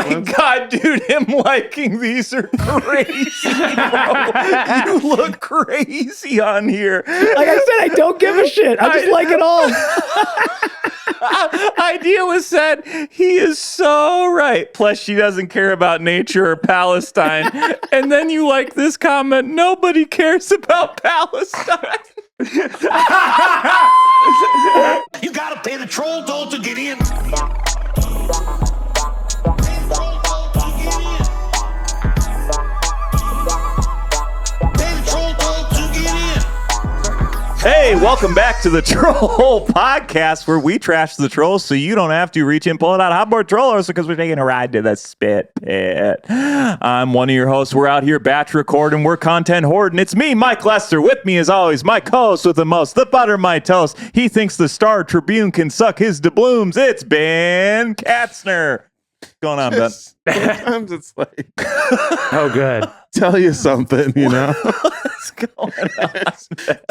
my God, dude, him liking these are crazy, bro. You look crazy on here. Like I said, I don't give a shit. I just like it all. Idea was said, he is so right. Plus, she doesn't care about nature or Palestine. And then you like this comment, nobody cares about Palestine. You gotta pay the troll toll to get in. Hey, welcome back to the Troll Podcast, where we trash the trolls so you don't have to reach and pull it out hotboard trollers because we're taking a ride to the spit pit. I'm one of your hosts. We're out here batch recording. We're content hoarding. It's me, Mike Lester. With me, as always, my co-host with the most, the butter my toast. He thinks the Star Tribune can suck his doubloons. It's Ben Katzner. What's going on, Ben? Sometimes it's like, oh, good. Tell you something, you know? What's going on?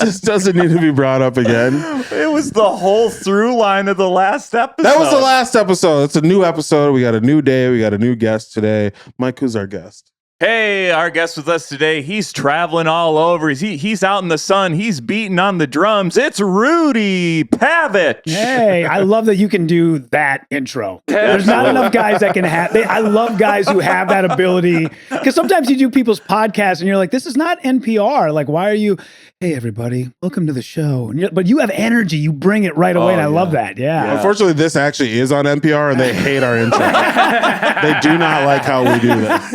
Just doesn't need to be brought up again. It was the whole through line of the last episode. That was the last episode. It's a new episode. We got a new day. We got a new guest today. Mike, who's our guest? Hey, our guest with us today, he's traveling all over. He's out in the sun. He's beating on the drums. It's Rudy Pavich. Hey, I love that you can do that intro. There's not enough guys that can have. I love guys who have that ability, because sometimes you do people's podcasts and you're like, this is not NPR. Like, why are you? Hey, everybody, welcome to the show. And but you have energy. You bring it right away, and I love that. Yeah. Unfortunately, this actually is on NPR, and they hate our intro. They do not like how we do this.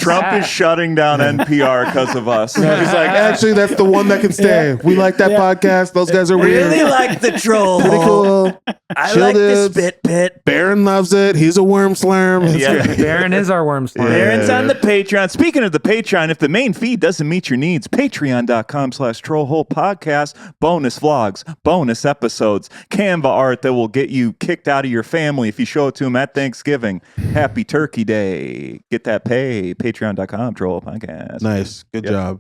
Trump is shutting down NPR because of us. He's like, actually, that's the one that can stay. We like that podcast. Those guys are weird. Really like the troll. Pretty cool. I Chill like dudes. the spit pit. Baron loves it. He's a worm slurm. It's great. Baron is our worm slurm. Baron's on the Patreon. Speaking of the Patreon, if the main feed doesn't meet your needs, patreon.com/trollholepodcast, bonus vlogs, bonus episodes, Canva art that will get you kicked out of your family if you show it to them at Thanksgiving. Happy Turkey Day. Get that pay. Patreon.com/trollholepodcast. Nice. Good job.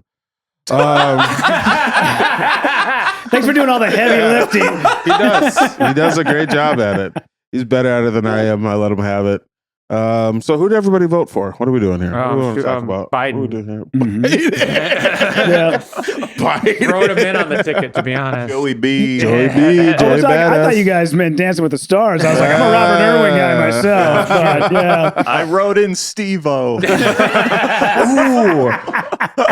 Thanks for doing all the heavy lifting. He does. He does a great job at it. He's better at it than I am. I let him have it. So who did everybody vote for? What are we doing here? What do we want to talk about? Biden. What are we doing here? Yeah. Biden. Wrote him in on the ticket, to be honest. Joey B. Joey B. I Joey thought you Badass. guys meant Dancing with the Stars. I was like, I'm a Robert Irwin guy myself. But yeah. I wrote in Steve-O. Ooh.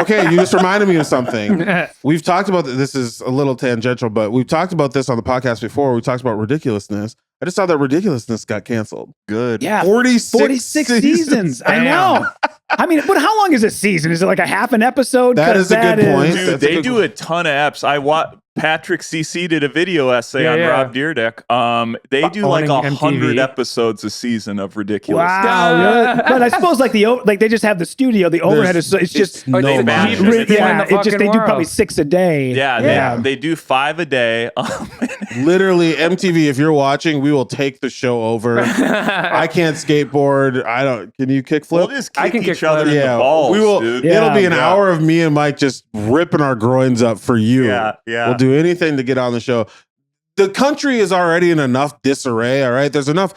Okay, you just reminded me of something. We've talked about this. Is a little tangential, but we've talked about this on the podcast before. We talked about ridiculousness. I just saw that Ridiculousness got canceled. Good. Yeah. 46 seasons. I know. I mean, but how long is a season? Is it like a half an episode? That is a good point. Dude, That's a they good do a ton of apps. Patrick CC did a video essay on Rob Dyrdek. They do like Owning 100 MTV. episodes a season of Ridiculous. Wow. Really? But I suppose like they just have the studio. The overhead is it's just no they money. cheapest thing in the It just they do fucking probably world. 6 a day. Yeah. They do 5 a day. Literally, MTV, if you're watching, we will take the show over. I can't skateboard. Can you kickflip? We'll just I kick can each kick other in the balls, we will. dude. It'll be an Yeah. hour of me and Mike just ripping our groins up for you. Yeah. We'll do anything to get on the show. The country is already in enough disarray. All right, there's enough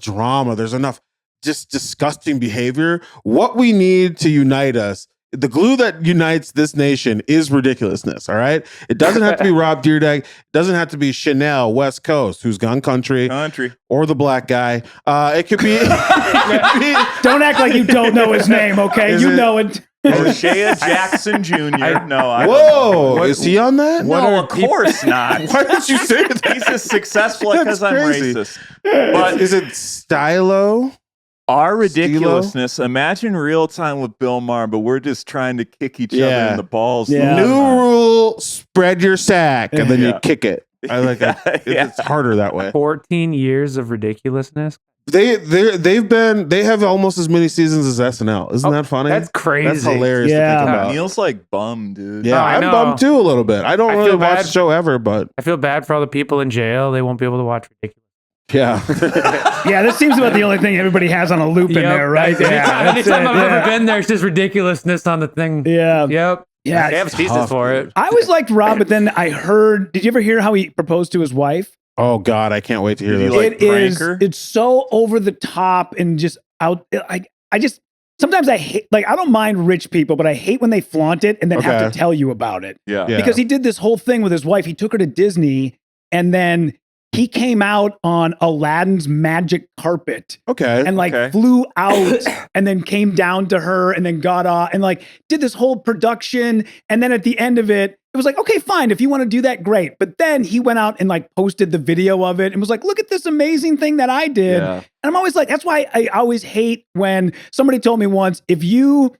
drama. There's enough just disgusting behavior. What we need to unite us, the glue that unites this nation, is ridiculousness. All right, it doesn't have to be Rob Dyrdek. It doesn't have to be Chanel West Coast, who's gone country, or the black guy. It could be. Don't act like you don't know his name, okay? Is You it- know it. Shea Jackson Jr. No, I Whoa, is he on that? No, of course not. Why did you say that? He's as successful That's because I'm crazy. racist. But Is it Stylo? our ridiculousness, imagine real time with Bill Maher, but we're just trying to kick each other in the balls. Yeah. New rule: spread your sack, and then you kick it. I like it. It's harder that way. 14 years of ridiculousness. They have almost as many seasons as SNL. Isn't that funny? That's crazy. That's hilarious Yeah. to think about. Neil's like bummed, dude. Yeah, I I'm know. bummed too a little bit. I don't I really feel watch bad. the show ever, but I feel bad for all the people in jail. They won't be able to watch Ridiculous. yeah. Yeah, this seems about the only thing everybody has on a loop in there, right? Anytime I've yeah. ever been there, it's just ridiculousness on the thing. Yeah. Yep. Yeah, They have it's seasons for it. I always liked Rob, but then I heard. Did you ever hear how he proposed to his wife? Oh God, I can't wait to hear Did he this. like prank her? It's so over the top and just I just sometimes I hate, like, I don't mind rich people, but I hate when they flaunt it and then have Okay. to tell you about it. Yeah. Yeah. Because he did this whole thing with his wife. He took her to Disney and then he came out on Aladdin's magic carpet Okay. and like Okay. flew out and then came down to her and then got off and like did this whole production. And then at the end of it, it was like, okay, fine. If you want to do that, great. But then he went out and like posted the video of it and was like, look at this amazing thing that I did. Yeah. And I'm always like, that's why I always hate when somebody told me once, if you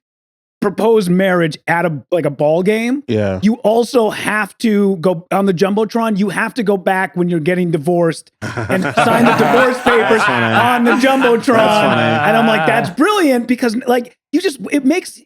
propose marriage at a ball game, Yeah. you also have to go on the Jumbotron. You have to go back when you're getting divorced and sign the divorce papers funny. on the Jumbotron. funny. And I'm like, that's brilliant because like it makes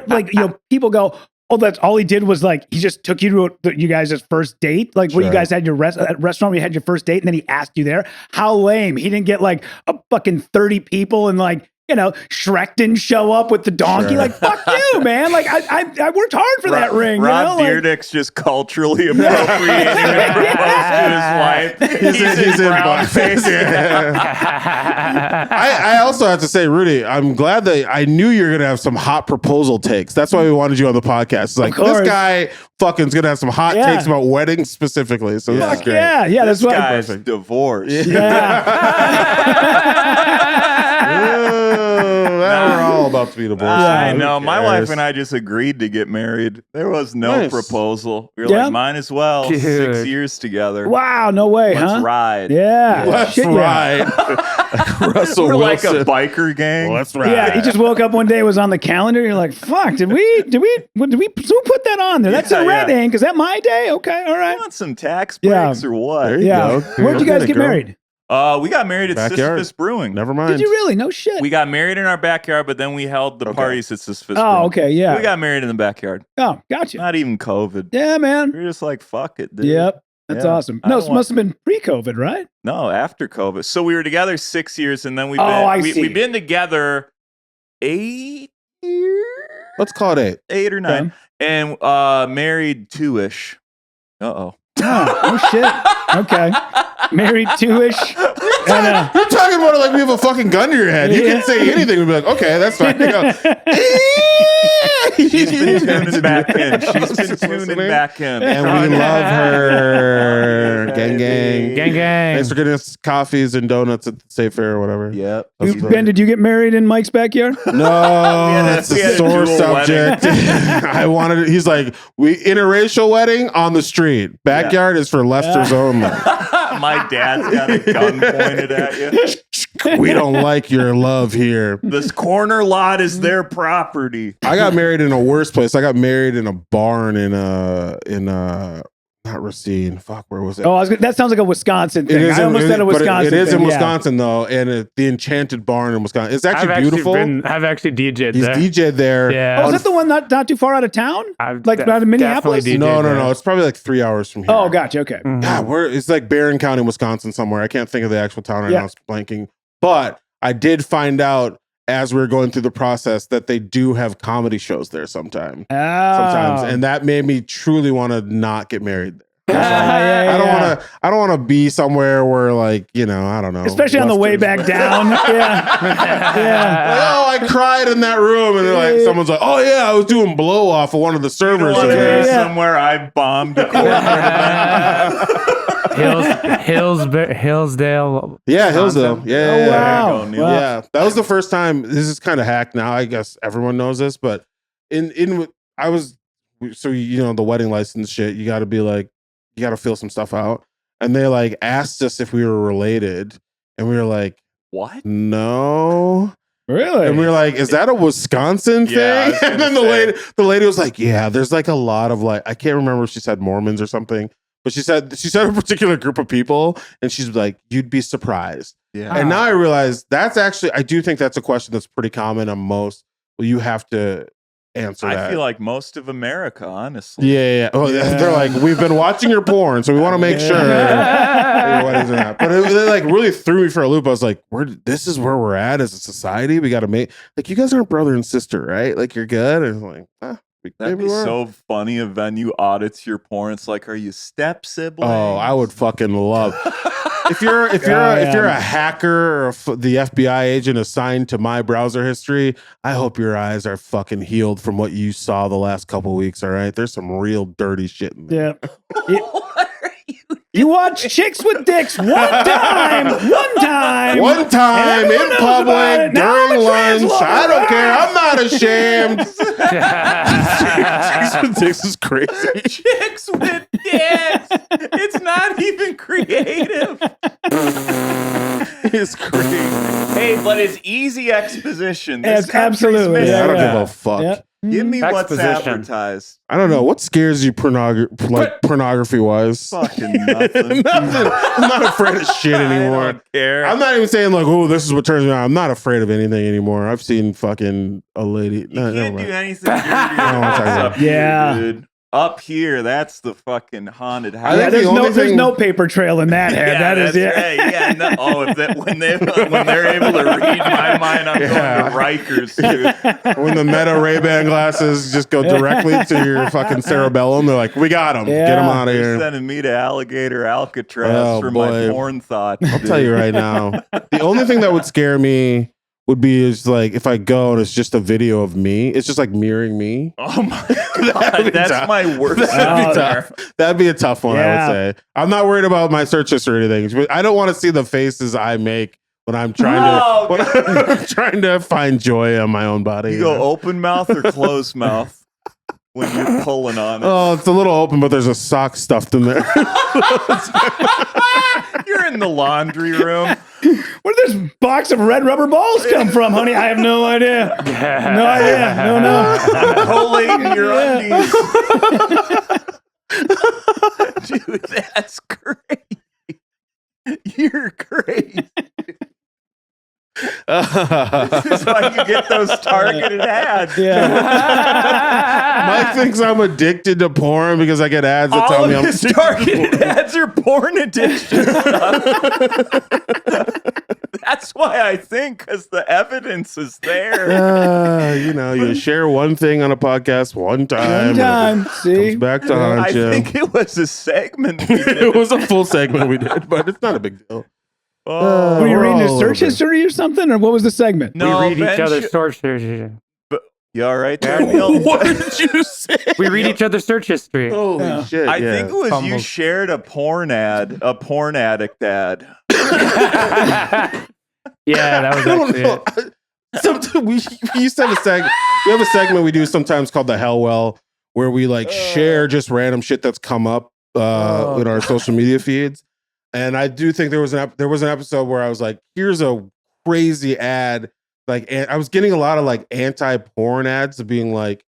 like, you know, people go, oh, that's all he did was like, he just took you to you guys' first date. Like when you Sure. guys had your restaurant where you had your first date and then he asked you there. How lame. He didn't get like a fucking 30 people and like, you know, Shrek didn't show up with the donkey. Sure. Like, fuck you, man. Like, I worked hard for that ring. Rob you know? Dyrdek's just culturally appropriating and proposed to his wife. He's in brown face. I also have to say, Rudy, I'm glad that I knew you were going to have some hot proposal takes. That's why we wanted you on the podcast. It's like, this course. guy fucking's going to have some hot Yeah. takes about weddings specifically. So this is Fuck great. yeah. Yeah, This that's what. guy's Perfect. divorced. We're all about to be divorced. I Who know. My cares? wife and I just agreed to get married. There was no Nice. proposal. We were Yeah. like, might as well. Dude. 6 years together. Wow, no way, Let's huh? ride. Yeah. Let's Shit, yeah. ride. Russell We're like Wilson. a biker gang. Let's ride. Yeah, he just woke up one day, was on the calendar. You're like, fuck, did we, who put that on there? That's Yeah, a red yeah. ink. Is that my day? Okay, all You right. want some tax Yeah. breaks or what? There you Yeah. go. Where'd you guys get Girl. married? We got married at Backyard. Sisyphus Brewing. Never mind. Did you really? No shit. We got married in our backyard, but then we held the Okay. parties at Sisyphus Oh, Brewing. okay, yeah. We got married in the backyard. Oh, gotcha. Not even COVID. Yeah, man. We were just like, fuck it, dude. Yep. That's Yeah. awesome. I No, don't this want- must have been pre-COVID, right? No, after COVID. So we were together 6 years, and then we've Oh, been, I see. we've been together 8 years, Let's call it 8 or 9, Okay. and married 2-ish. Oh, oh shit. Okay. Married 2-ish. And, You're talking about it like we have a fucking gun to your head. You can say anything. We'd be like, okay, that's fine. You go, She's been tuning back in. She's been tuning Listening. back in. And we love her. Gang, gang. Gang, gang. Thanks for getting us coffees and donuts at the State Fair or whatever. Yep. That's Ben, brilliant. did you get married in Mike's backyard? No, that's we a had a sore dual subject. I wanted it. He's like, we interracial wedding on the street. Backyard is for lefters only. My dad's got a gun pointed at you. We don't like your love here. This corner lot is their property. I got married in a worse place. I got married in a barn in not Racine. Fuck, where was it? Oh, that sounds like a Wisconsin thing. I almost said a but Wisconsin it is thing. in yeah. Wisconsin though, and the Enchanted Barn in Wisconsin. It's actually beautiful. I've actually DJ'd He's there. DJ'd there. Yeah. Oh, is that the one not too far out of town? I've Like out of Minneapolis? definitely No, DJ'd there. no. It's probably like 3 hours from here. Oh, gotcha. Okay. God, it's like Barron County, Wisconsin, somewhere. I can't think of the actual town right Yeah. now. It's blanking. But I did find out as we were going through the process that they do have comedy shows there sometimes. Oh. And that made me truly want to not get married there. Yeah, I don't want to be somewhere where, like, you know, I don't know. especially on the way back down. Yeah. Yeah. Like, oh, I cried in that room, and they're like, someone's like, oh yeah, I was doing blow off of one of the servers. Want to in there. be somewhere I bombed a corporate Hillsdale. Yeah, Hillsdale. Yeah, Oh, yeah, wow. There you go, Neil. Wow. yeah. That was the first time. This is kind of hacked now. I guess everyone knows this, but I was so, you know, the wedding license shit. You got to be like, you got to fill some stuff out, and they like asked us if we were related, and we were like, What? no. Really? And we were like, is that a Wisconsin Yeah, I thing? was And then gonna the lady was like, yeah, there's like a lot of like, I can't remember if she said Mormons or something, but she said a particular group of people, and she's like, you'd be surprised. Yeah. And now I realize that's actually, I do think that's a question that's pretty common on most. Well, you have to answer that. I feel like most of America, honestly. Yeah. Oh, they're like, we've been watching your porn, so we want to make sure your weddings are not. But they like really threw me for a loop. I was like, this is where we're at as a society. We got to make, like, you guys aren't brother and sister, right? Like, you're good. And I'm like, That'd maybe be we are. so funny. A venue audits your porn. It's like, are you step siblings? Oh, I would fucking love. if you're a hacker or the FBI agent assigned to my browser history, I hope your eyes are fucking healed from what you saw the last couple weeks. All right, there's some real dirty shit in there. Yeah. You watch chicks with dicks one time in public during lunch. I don't care. I'm not ashamed. Chicks with dicks is crazy. Chicks with dicks. It's not even creative. It's crazy. Hey, but it's easy exposition. This Yes, country's absolutely. missing I don't that. give a fuck. Yeah. Give me what's Exposition. advertised. I don't know what scares you pornography wise. Fucking nothing. I'm not afraid of shit I anymore. don't care. I'm not even saying like, oh, this is what turns me on. I'm not afraid of anything anymore. I've seen fucking a lady. You No, never can't do mind. anything dirty about up here, Yeah. dude. Up here, that's the fucking haunted house. I think There's the only there's thing- no paper trail in that head. That is that's it. right. Yeah, no, when they're able to read my mind, I'm Yeah. going to Rikers, dude. When the Meta Ray-Ban glasses just go directly to your fucking cerebellum, they're like, we got them. Yeah. Get them out of They're here. sending me to Alligator Alcatraz Oh, for my boy. porn thoughts. I'll tell you right now. The only thing that would scare me would be is like if I go and it's just a video of me. It's just like mirroring me. Oh my That'd god, be that's tough. my worst That'd be nightmare. tough. That'd be a tough one, I Yeah. would say. I'm not worried about my search history or anything. But I don't want to see the faces I make when I'm trying Oh, to when I'm trying to find joy on my own body. You go open mouth or closed mouth when you're pulling on it. Oh, it's a little open, but there's a sock stuffed in there. You're in the laundry room. Where did this box of red rubber balls come from, honey? I have no idea. No idea. No. Collating your undies. Dude, that's great. You're great. This is why you get those targeted ads. Yeah. Mike thinks I'm addicted to porn because I get ads that All tell of me I'm his targeted ads are porn addiction stuff. That's why I think, because the evidence is there. you share one thing on a podcast one time. One time. and See? it comes back to haunt I you. think it was a segment. We did. It was a full segment we did, but it's not a big deal. Oh, Were you reading his Oh, search okay. history or something? Or what was the segment? no, we read Ben each other's should- search history. You all right there, Neil? What did you say? We read each other's search history. Holy Yeah. shit! I yeah. think it was you Fumbles. shared a porn addict ad. Yeah, that was I don't actually know. it. Sometimes we used to have a segment. We have a segment we do sometimes called the Hell Well, where we like share just random shit that's come up in our social media feeds. And I do think there was an episode where I was like, "Here's a crazy ad." Like, and I was getting a lot of like anti-porn ads of being like,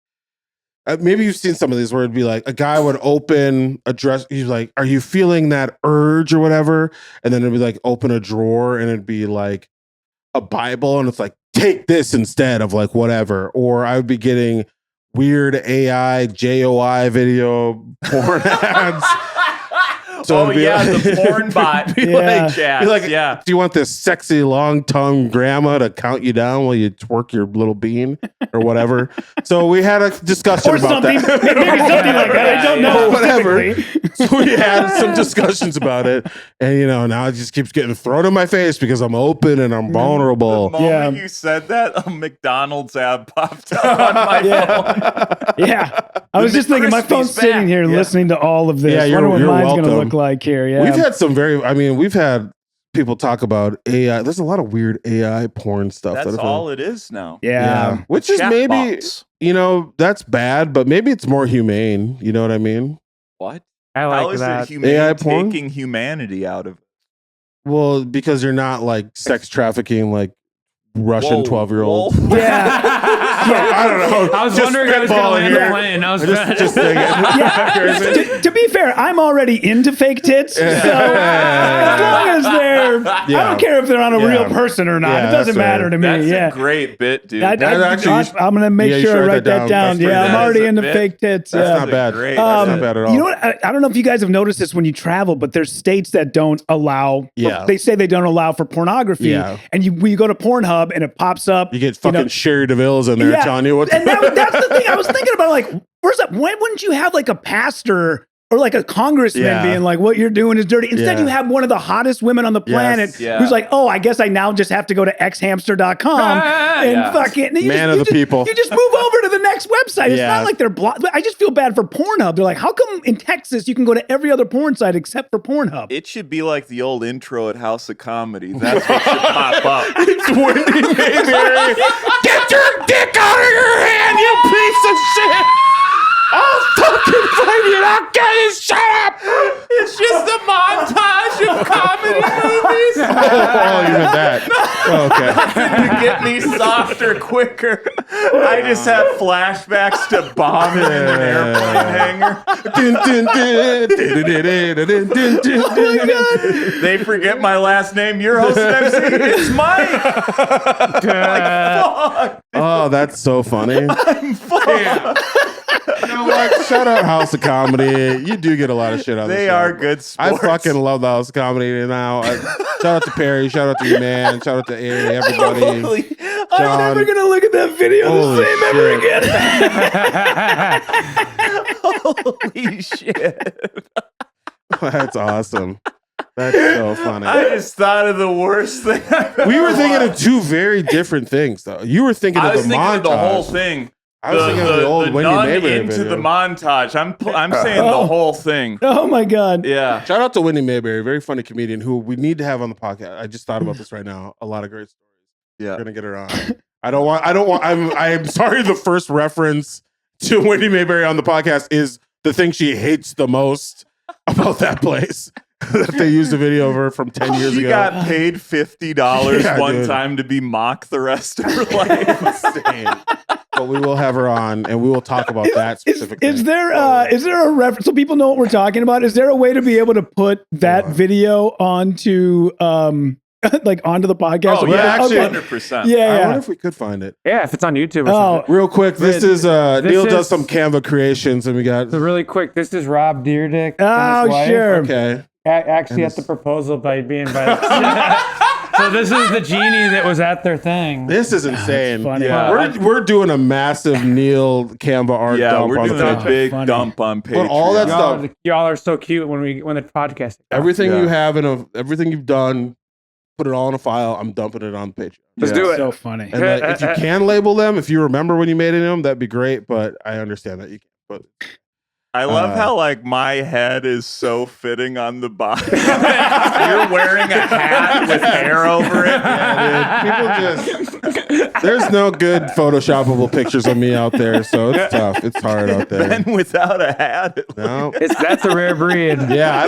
maybe you've seen some of these where it'd be like a guy would open a dress. He's like, "Are you feeling that urge or whatever?" And then it'd be like, open a drawer and it'd be like a Bible, and it's like, take this instead of like whatever. Or I would be getting weird AI JOI video porn ads. So Oh it'd be yeah, like- the porn bot. be Yeah. like, Chat. be like, Yeah. do you want this sexy long tongue grandma to count you down while you twerk your little bean or whatever? So we had a discussion Or about something. that. Maybe something like that. I don't know. Whatever. specifically. So we had some discussions about it, and now it just keeps getting thrown in my face because I'm open and I'm The vulnerable. moment Yeah. you said that, a McDonald's ad popped up on my phone. Yeah. I was just thinking, my McCrispy's phone's sitting back. here Yeah. listening to all of this. Yeah, Wonder you're what mine's going to welcome. look like here. Yeah. We've had people talk about AI. There's a lot of weird AI porn stuff. That's that all it is now. yeah. Which is Chat maybe, bots. that's bad, but maybe it's more humane. You know what I mean? What? I How like is that. it humane AI porn? taking humanity out of it? Well, because you're not like sex trafficking like Russian Whoa, 12-year-olds. whoa. Yeah. I don't know. I was Just wondering how it was going to spitballing land the here. plane. I was Just thinking. to be fair, I'm already into fake tits. So as long as they're, I Yeah. don't care if they're on a Yeah. real person or not. Yeah, it doesn't that's right. matter to me. That's yeah. a great bit, dude. I'm going to make yeah, you sure I should write that down. That's Yeah, pretty I'm good. already That's a into bit. fake tits. That's yeah. not bad. Great. That's Um, not bad at all. You know what? I don't know if you guys have noticed this when you travel, but there's states that don't allow. Yeah. They say they don't allow for pornography. Yeah. And when you go to Pornhub and it pops up, You get fucking Sherry DeVille's in there Yeah. telling you what. and that's the thing I was thinking about. Like, first up, when wouldn't you have like a pastor or like a congressman Yeah. being like, what you're doing is dirty. Instead, Yeah. you have one of the hottest women on the planet Yeah. who's like, oh, I guess I now just have to go to xhamster.com and Yeah. fucking Man of the people. You just move over to the next website. It's Yeah. not like they're blocked. I just feel bad for Pornhub. They're like, how come in Texas you can go to every other porn site except for Pornhub? It should be like the old intro at House of Comedy. That's what should pop up. It's Wendy Mayberry. Get your dick out of your hand, you piece of shit! I'll fucking find you. I'll get you. Shut up! It's just a montage of comedy movies. Oh, you meant that. Oh, okay. To get me softer quicker. I just have flashbacks to bombing in an airplane hangar. They forget my last name. Your host and MC, it's Mike. Like, fuck. Oh, that's so funny. I'm fucked. You know what? Shout out House of Comedy. You do get a lot of shit on the show. They are good I sports. fucking love the House of Comedy now. Shout out to Perry. Shout out to your man. Shout out to everybody. Holy, I'm John. never going to look at that video Holy the same ever shit. again. holy shit. That's awesome. That's so funny. I just thought of the worst thing I've ever We were thinking watched. of two very different things, though. You were thinking I of was the thinking montage. of the whole thing. I was thinking of the old Wendy nun Mayberry into video. the montage. I'm saying the whole thing. Oh my God. Yeah. Shout out to Wendy Mayberry, very funny comedian who we need to have on the podcast. I just thought about this right now. A lot of great stories. Yeah. We're gonna get her on. I'm sorry. The first reference to Wendy Mayberry on the podcast is the thing she hates the most about that place. That they used a video of her from 10 years She ago. got paid $50 Yeah, one dude. time to be mocked the rest of her life. Insane. But we will have her on and we will talk about that specifically. Is there a reference so people know what we're talking about? Is there a way to be able to put that video onto like onto the podcast? Oh, Well, yeah, actually- 100%. I Yeah. wonder if we could find it. Yeah, if it's on YouTube or Oh, something. Real quick, this is Neil does is- some Canva creations and we got So really quick, this is Rob Deerdick. and Oh, his wife. sure. okay. Actually, And at the proposal by being by. So this is the genie that was at their thing. This is insane. funny. Yeah. We're doing a massive Neil Canva art Yeah, dump we're on the doing a page. big Funny. dump on Patreon. But all that stuff, Y'all are so cute when the podcast. everything Yeah. you have everything you've done, put it all in a file. I'm dumping it on Patreon. Let's Yeah. do it. So funny. And like, if you can label them, if you remember when you made them, that'd be great. But I understand that you can't. But I love how like my head is so fitting on the body. You're wearing a hat with hair over it. yeah, dude, people just there's no good photoshoppable pictures of me out there, so it's tough. It's hard out there. Then without a hat, it No. That's a rare breed. Yeah,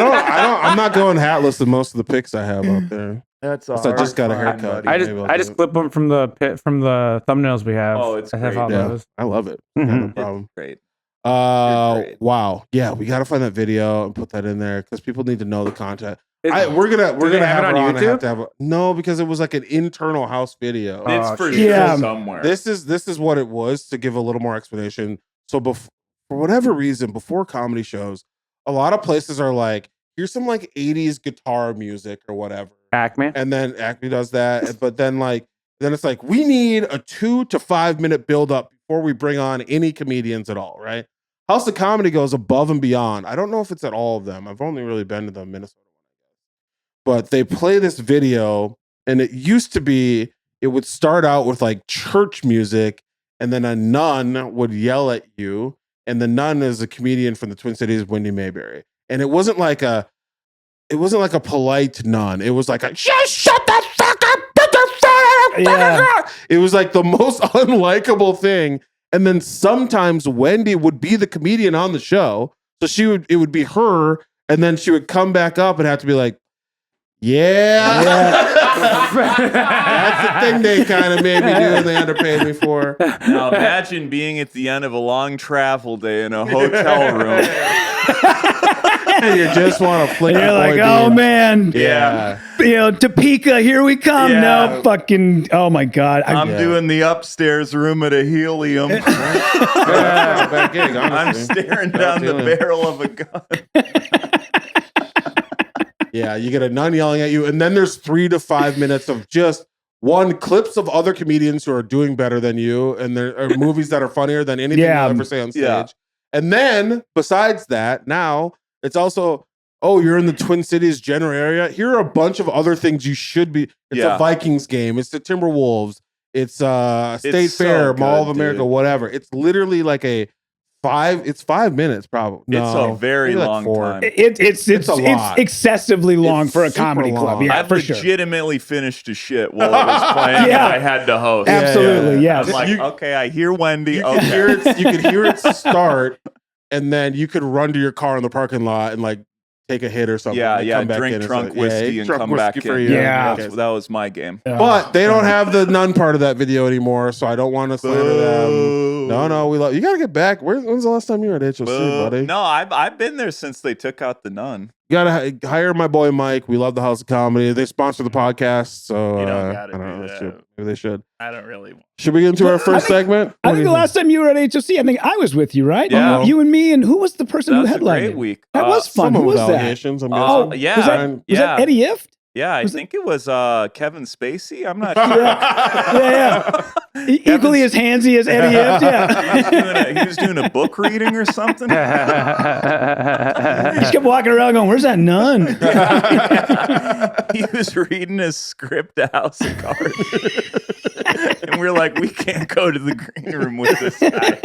I'm not going hatless in most of the pics I have out there. that's a So I just hard got a find, haircut. buddy. Maybe I'll I do just it. clip them from the thumbnails we have. Oh, it's I have great. all Yeah, those. I love it. Mhm. Yeah, no problem. Great. You're great. Wow. Yeah, we got to find that video and put that in there because people need to know the content. Is- We're gonna they have have it her on on. I have YouTube? to have no, because it was like an internal house video. It's Oh, for shit. sure Yeah. somewhere. This is what it was, to give a little more explanation. So for whatever reason, before comedy shows, a lot of places are like, here's some like 80s guitar music or whatever. Acme. And then Acme does that. But then it's like, we need a 2 to 5 minute build up before we bring on any comedians at all, right? House of Comedy goes above and beyond. I don't know if it's at all of them. I've only really been to the Minnesota one, but they play this video, and it used to be, it would start out with like church music, and then a nun would yell at you, and the nun is a comedian from the Twin Cities, Wendy Mayberry. And it wasn't like a polite nun. It was like a just shut the fuck up, put the fuck Yeah. It was like the most unlikable thing. And then sometimes Wendy would be the comedian on the show. So it would be her, and then she would come back up and have to be like, yeah. That's the thing they kind of made me do and they underpaid me for. Now imagine being at the end of a long travel day in a hotel room. And you just want to flick You're your like, boy oh bean. man, Yeah. Topeka, here we come. Yeah. No fucking, oh my God. I'm doing the upstairs room at a helium. Yeah, bad gig, I'm honestly. staring down the feeling. barrel of a gun. Yeah, you get a nun yelling at you, and then there's 3 to 5 minutes of just clips of other comedians who are doing better than you, and there are movies that are funnier than anything Yeah. you'll ever say on stage. Yeah. And then, besides that, now It's also, oh, you're in the Twin Cities general area. Here are a bunch of other things you should be. It's a Vikings game. It's the Timberwolves. It's State Fair, Mall of America, whatever. It's literally like it's 5 minutes probably. No, it's a very long time. It's a lot. excessively long for a super comedy club. long. Yeah, I've for sure. legitimately finished a shit while it was playing. Yeah. And I had to host. Absolutely, Yeah. yes. I'm like, okay, I hear Wendy. You Okay. could hear it start, and then you could run to your car in the parking lot and like take a hit or something. Yeah, and yeah. come back Drink in drunk whiskey and drunk come whiskey back for in. you. Yeah. That was my game. But they don't have the nun part of that video anymore, so I don't want to slander them. No, we love you. Gotta get back. When's the last time you were at HOC, buddy? No, I've been there since they took out the nun. You gotta hire my boy Mike. We love the House of Comedy. They sponsor the podcast, so You don't gotta I don't do know. that. Maybe they should. I don't really want. Should we get into our first segment? I think the last time you were at HOC, I think I was with you, right? Yeah. You and me, and who was the person That who was a headlined? great week. That was fun. Who Someone was with that? allegations, I'm Oh, guessing. yeah. Was that Eddie Ift? Yeah, I Was think it was Kevin Spacey. I'm not sure. Yeah. Equally as handsy as Eddie Ift. Yeah. he was doing a book reading or something. He just kept walking around going, "Where's that nun?" He was reading his script to House of Cards. And we're like, we can't go to the green room with this guy.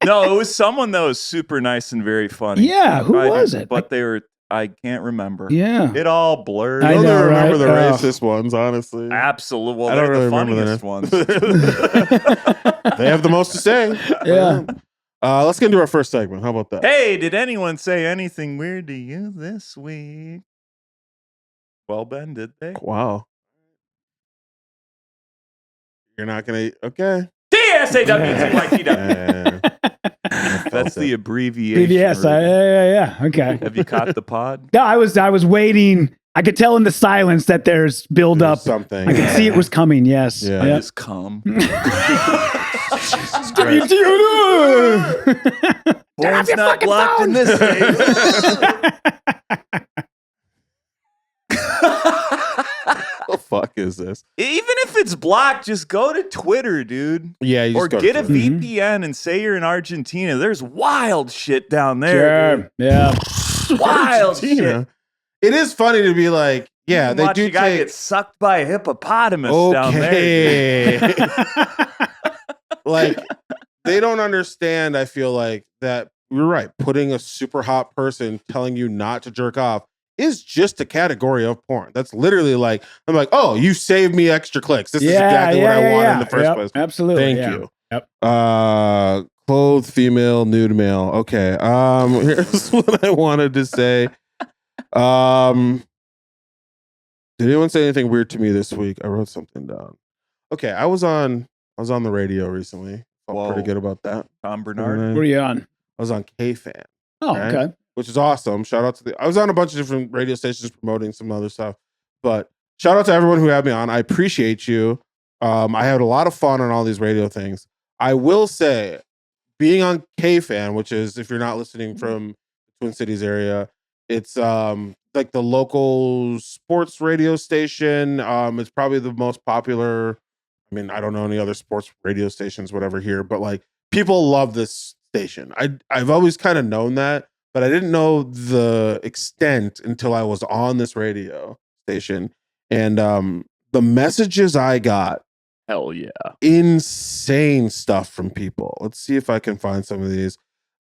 No, it was someone that was super nice and very funny. Yeah, who was it? But I can't remember. Yeah. It all blurred. I I know, don't remember right? the Oh. racist ones, honestly. Absolutely. Well, I they're don't really the remember funniest the ones. They have the most to say. Yeah. Let's get into our first segment. How about that? Hey, did anyone say anything weird to you this week? Well, Ben, did they? Wow. You're not gonna. Okay. TSAWTYTW. That's the abbreviation. Yes. Rudy. Yeah. Okay. Have you caught the pod? No, I was waiting. I could tell in the silence that there's build up. Something. I could see it was coming. Yes. Yeah. I Yep. just come. Porn's not blocked in this case. What the fuck is this? Even if it's blocked, just go to Twitter, dude. Yeah, you Or just go get a to Twitter. VPN and say you're in Argentina. There's wild shit down there. Sure. Yeah. Dude. Wild shit. Argentina. It is funny to be like, yeah, You they watch do a guy take. get sucked by a hippopotamus down there. Okay. Like, they don't understand, I feel like, that you're right. Putting a super hot person telling you not to jerk off is just a category of porn. That's literally like, I'm like, oh, you saved me extra clicks. This is exactly what I wanted in the first place. Absolutely. Thank you. Yep. Clothed female, nude male. Okay. Here's what I wanted to say. Did anyone say anything weird to me this week? I wrote something down. Okay, I was on the radio recently. Felt pretty good about that. Tom Bernard. What are you on? I was on K-Fan, Oh, Right. okay. which is awesome. Shout out to I was on a bunch of different radio stations promoting some other stuff, but shout out to everyone who had me on. I appreciate you. I had a lot of fun on all these radio things. I will say, being on K-Fan, which is, if you're not listening from the Twin Cities area, it's like the local sports radio station. It's probably the most popular. I mean, I don't know any other sports radio stations, whatever here, but like people love this station. I've always kind of known that, but I didn't know the extent until I was on this radio station. And the messages I got, Hell yeah. insane stuff from people. Let's see if I can find some of these.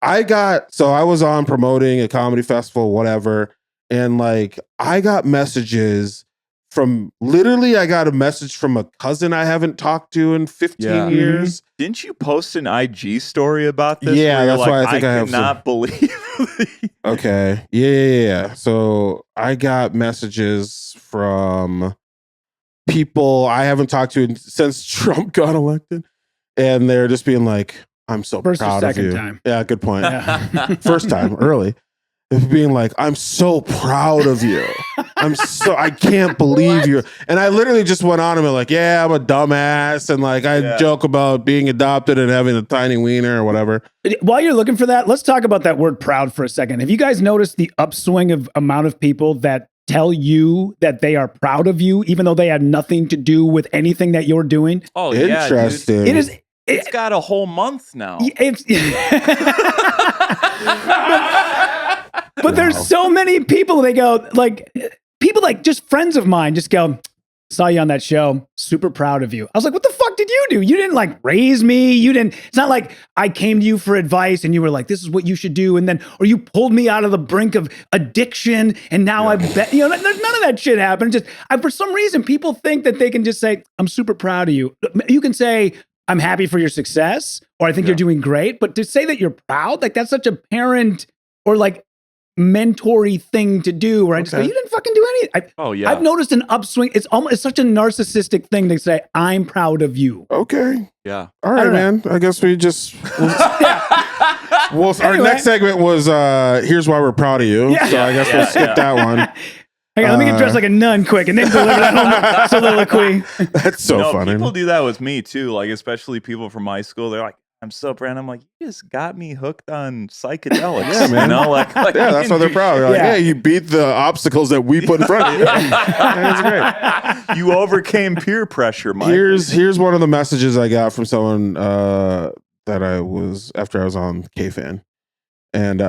I was on promoting a comedy festival, whatever, and like I got messages from I got a message from a cousin I haven't talked to in 15 Yeah. years. Didn't you post an IG story about this? Yeah, where you're that's why I think I have cannot believe. Okay. Yeah. So I got messages from people I haven't talked to since Trump got elected. And they're just being like, I'm so First or proud of second you. time? Yeah, good point. Yeah. First time, early. Being like, I'm so proud of you. I can't believe you. And I literally just went on and been like, yeah, I'm a dumbass. And like, I joke about being adopted and having a tiny wiener or whatever. While you're looking for that, let's talk about that word proud for a second. Have you guys noticed the upswing of amount of people that tell you that they are proud of you, even though they had nothing to do with anything that you're doing? Oh, yeah. Interesting. It is. It's got a whole month now. It's. But there's so many people, they go, like, people like just friends of mine just go, saw you on that show. Super proud of you. I was like, what the fuck did you do? You didn't like raise me. It's not like I came to you for advice and you were like, this is what you should do. And then, or you pulled me out of the brink of addiction. And now I bet, none of that shit happened. For some reason, people think that they can just say, I'm super proud of you. You can say, I'm happy for your success, or I think you're doing great. But to say that you're proud, like that's such a parent or like mentory thing to do where I just go, you didn't fucking do anything. I've noticed an upswing. It's such a narcissistic thing to say, I'm proud of you. Okay. Yeah. All right, man. I guess we just. Our next segment was here's why we're proud of you. Yeah. So I guess we'll skip that one. Okay, let me get dressed like a nun quick and then deliver that whole soliloquy. That's so funny. People do that with me too. Like, especially people from high school. They're like, I'm so proud. I'm like, you just got me hooked on psychedelics. Yeah, man. That's why they're proud. They're like, yeah, you beat the obstacles that we put in front of you. That's great. You overcame peer pressure, Mike. Here's one of the messages I got from someone that after I was on K-Fan. And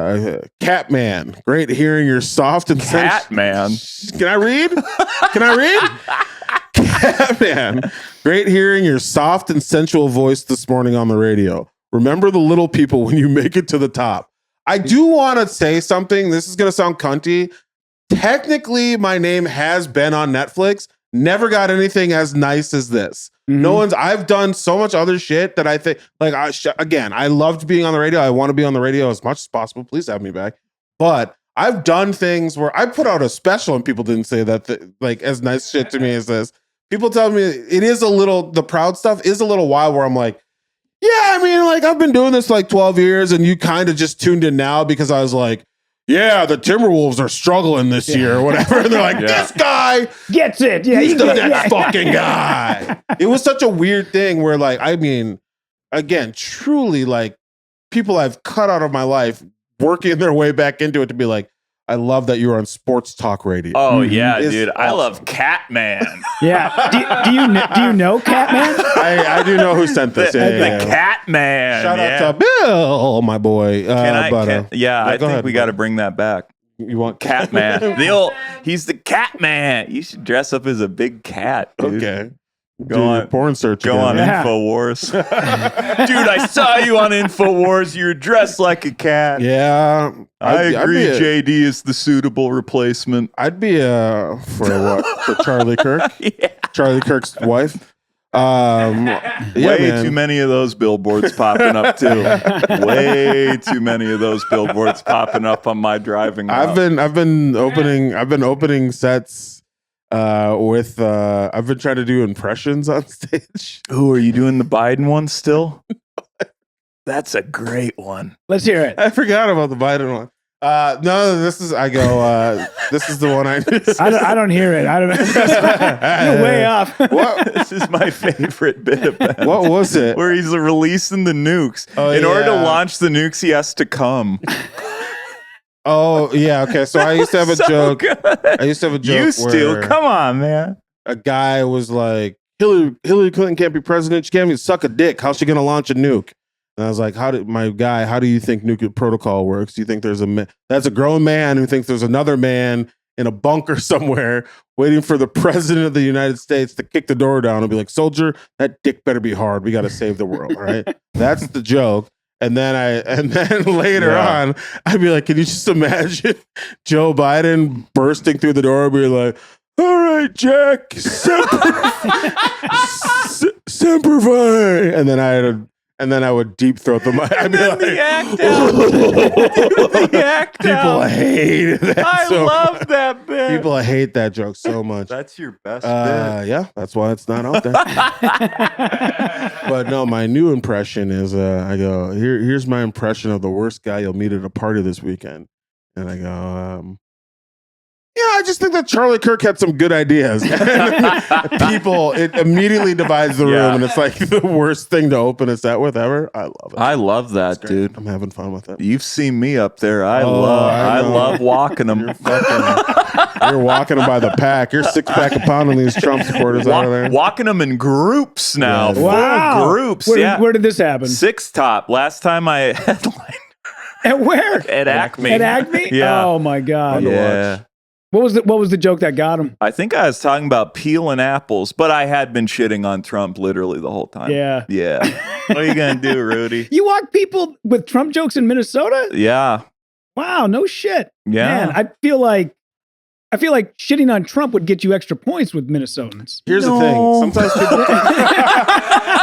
Catman, great hearing your soft and Catman. Can I read? Catman, great hearing your soft and sensual voice this morning on the radio. Remember the little people when you make it to the top. I do want to say something. This is going to sound cunty. Technically, my name has been on Netflix. Never got anything as nice as this. Mm-hmm. I've done so much other shit that I think, like, I loved being on the radio. I want to be on the radio as much as possible. Please have me back. But I've done things where I put out a special and people didn't say that, like, as nice shit to me as this. People tell me it is the proud stuff is a little wild where I'm like, yeah, I mean, like, I've been doing this like 12 years and you kind of just tuned in now because I was like, yeah, the Timberwolves are struggling this year or whatever. And they're like, this guy gets it. Yeah, he's the next fucking guy. It was such a weird thing where, like, I mean, again, truly, like, people I've cut out of my life working their way back into it to be like, I love that you were on sports talk radio. Oh yeah, dude! Awesome. I love Catman. Yeah. Do you know Catman? I do know who sent this. The Catman. Shout out to Bill, my boy. I think we got to bring that back. You want Catman? He's the Catman. You should dress up as a big cat, dude. Okay. Go on porn search. Go on InfoWars. Dude, I saw you on InfoWars. You're dressed like a cat. Yeah. I agree JD is the suitable replacement. I'd be for what? For Charlie Kirk? Yeah. Charlie Kirk's wife. Way too many of those billboards popping up too. Way too many of those billboards popping up on my driving route. I've been opening sets I've been trying to do impressions on stage. Ooh, are you doing the Biden one still? That's a great one. Let's hear it. I forgot about the Biden one. No, this is the one I don't hear it. I don't know. You're way off. This is my favorite bit of that. What was it? Where he's releasing the nukes. In order to launch the nukes, he has to come. Oh, yeah. Okay. So I used to have a joke. Good. I used to have a joke. Come on, man. A guy was like, Hillary Clinton can't be president. She can't even suck a dick. How's she going to launch a nuke? And I was like, how do you think nuclear protocol works? Do you think that's a grown man who thinks there's another man in a bunker somewhere waiting for the president of the United States to kick the door down and be like, soldier, that dick better be hard. We got to save the world. All right. That's the joke. And then later on, I'd be like, can you just imagine Joe Biden bursting through the door and be like, all right, Jack, Semper Fi. And then I would deep throat the mic. I'd be like, the act out. The act people out. hate that. I love that bit. People hate that joke so much. That's your best bit. Yeah, that's why it's not out there. But no, my new impression is I go, here's my impression of the worst guy you'll meet at a party this weekend. And I go, I just think that Charlie Kirk had some good ideas. People, it immediately divides the room, and it's like the worst thing to open a set with ever. I love it. I love that, dude. I'm having fun with it. You've seen me up there. I love walking them. You're walking them by the pack. You're 6-pack a pound on these Trump supporters out there. Walking them in groups now. Yeah. Wow. Full groups. Where did this happen? 6 top. Last time I headlined. At where? At Acme. At Acme? Yeah. Oh my God. Yeah. What was the joke that got him? I think I was talking about peeling apples, but I had been shitting on Trump literally the whole time. Yeah. Yeah. What are you going to do, Rudy? You walk people with Trump jokes in Minnesota? Yeah. Wow, no shit. Yeah. Man, I feel like shitting on Trump would get you extra points with Minnesotans. Here's the thing.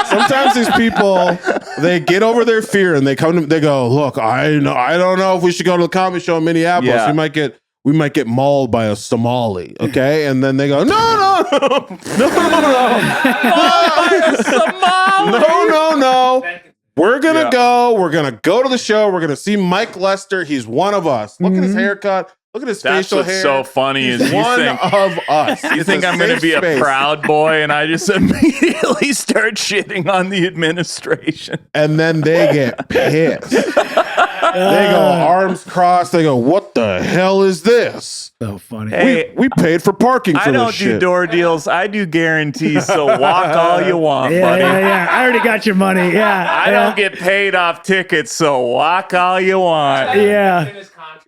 Sometimes these people, they get over their fear and they go, look, I don't know if we should go to the comedy show in Minneapolis. Yeah. We might get mauled by a Somali, okay? And then they go, no. We're gonna go. We're gonna go to the show. We're gonna see Mike Lester. He's one of us. Look at his haircut. Look at his That's facial what's hair. so funny He's is you one think of us. you It's think I'm going to safe be a space. proud boy, and I just immediately start shitting on the administration. And then they get pissed. They go arms crossed. They go, what the hell is this? So funny. Hey, We paid for parking for I don't this do shit. door deals. I do guarantees. So walk all you want, buddy. Yeah. I already got your money. Yeah. I don't get paid off tickets, so walk all you want. Yeah.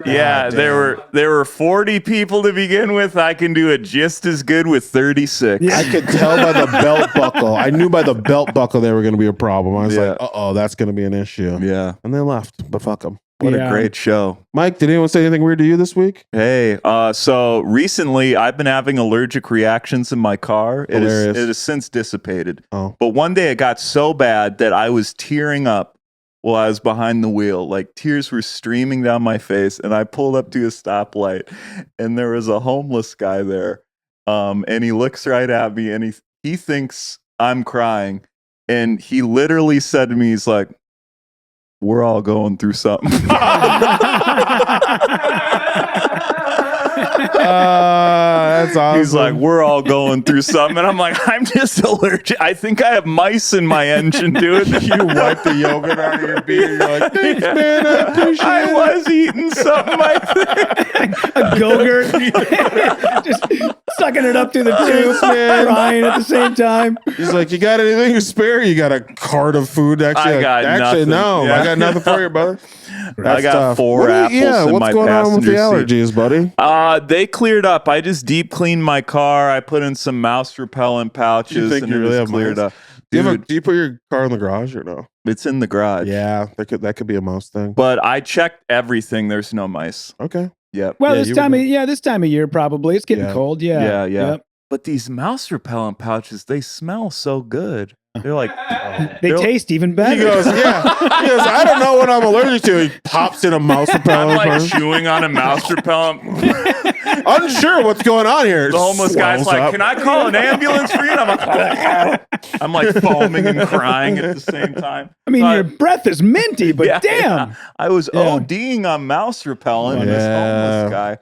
Yeah, there were 40 people to begin with. I can do it just as good with 36. I could tell by the belt buckle. I knew by the belt buckle they were going to be a problem. I was like, uh-oh, that's going to be an issue. Yeah. And they left, but fuck them. What a great show. Mike, did anyone say anything weird to you this week? Hey, so recently I've been having allergic reactions in my car. It has since dissipated. Oh. But one day it got so bad that I was tearing up while I was behind the wheel. Like tears were streaming down my face, and I pulled up to a stoplight, and there was a homeless guy there. And he looks right at me, and he thinks I'm crying. And he literally said to me, he's like, we're all going through something. That's awesome. He's like, we're all going through something. And I'm like, I'm just allergic. I think I have mice in my engine, dude. You wipe the yogurt out of your beer. You're like, thanks, man. I appreciate it. I was eating something, I think. A Go-Gurt. Just sucking it up through the tube, crying at the same time. He's like, you got anything to spare? You got a cart of food? Actually, I got actually nothing. no. Yeah. I got nothing for you, brother. I got tough. 4 apples in what's my going on with the passenger seat. allergies, buddy? They cleared up. I just deep cleaned my car. I put in some mouse repellent pouches, You think and you it really was have cleared mice? up. Do Dude, you put your car in the garage or no? it's in the garage. Yeah, that could be a mouse thing. But I checked everything. There's no mice. Okay. Yep. Well, Yeah, this time of year probably. It's getting Yeah. cold. Yeah. Yeah. Yep. But these mouse repellent pouches, they smell so good. They're like, They taste even better. He goes, I don't know what I'm allergic to. He pops in a mouse I'm repellent. like chewing on a mouse repellent. Unsure what's going on here. The homeless guy's Swells like, up. can I call an ambulance for you? And I'm like foaming and crying at the same time. I mean, So your breath is minty, but damn. I was Yeah. ODing on mouse repellent and this homeless guy.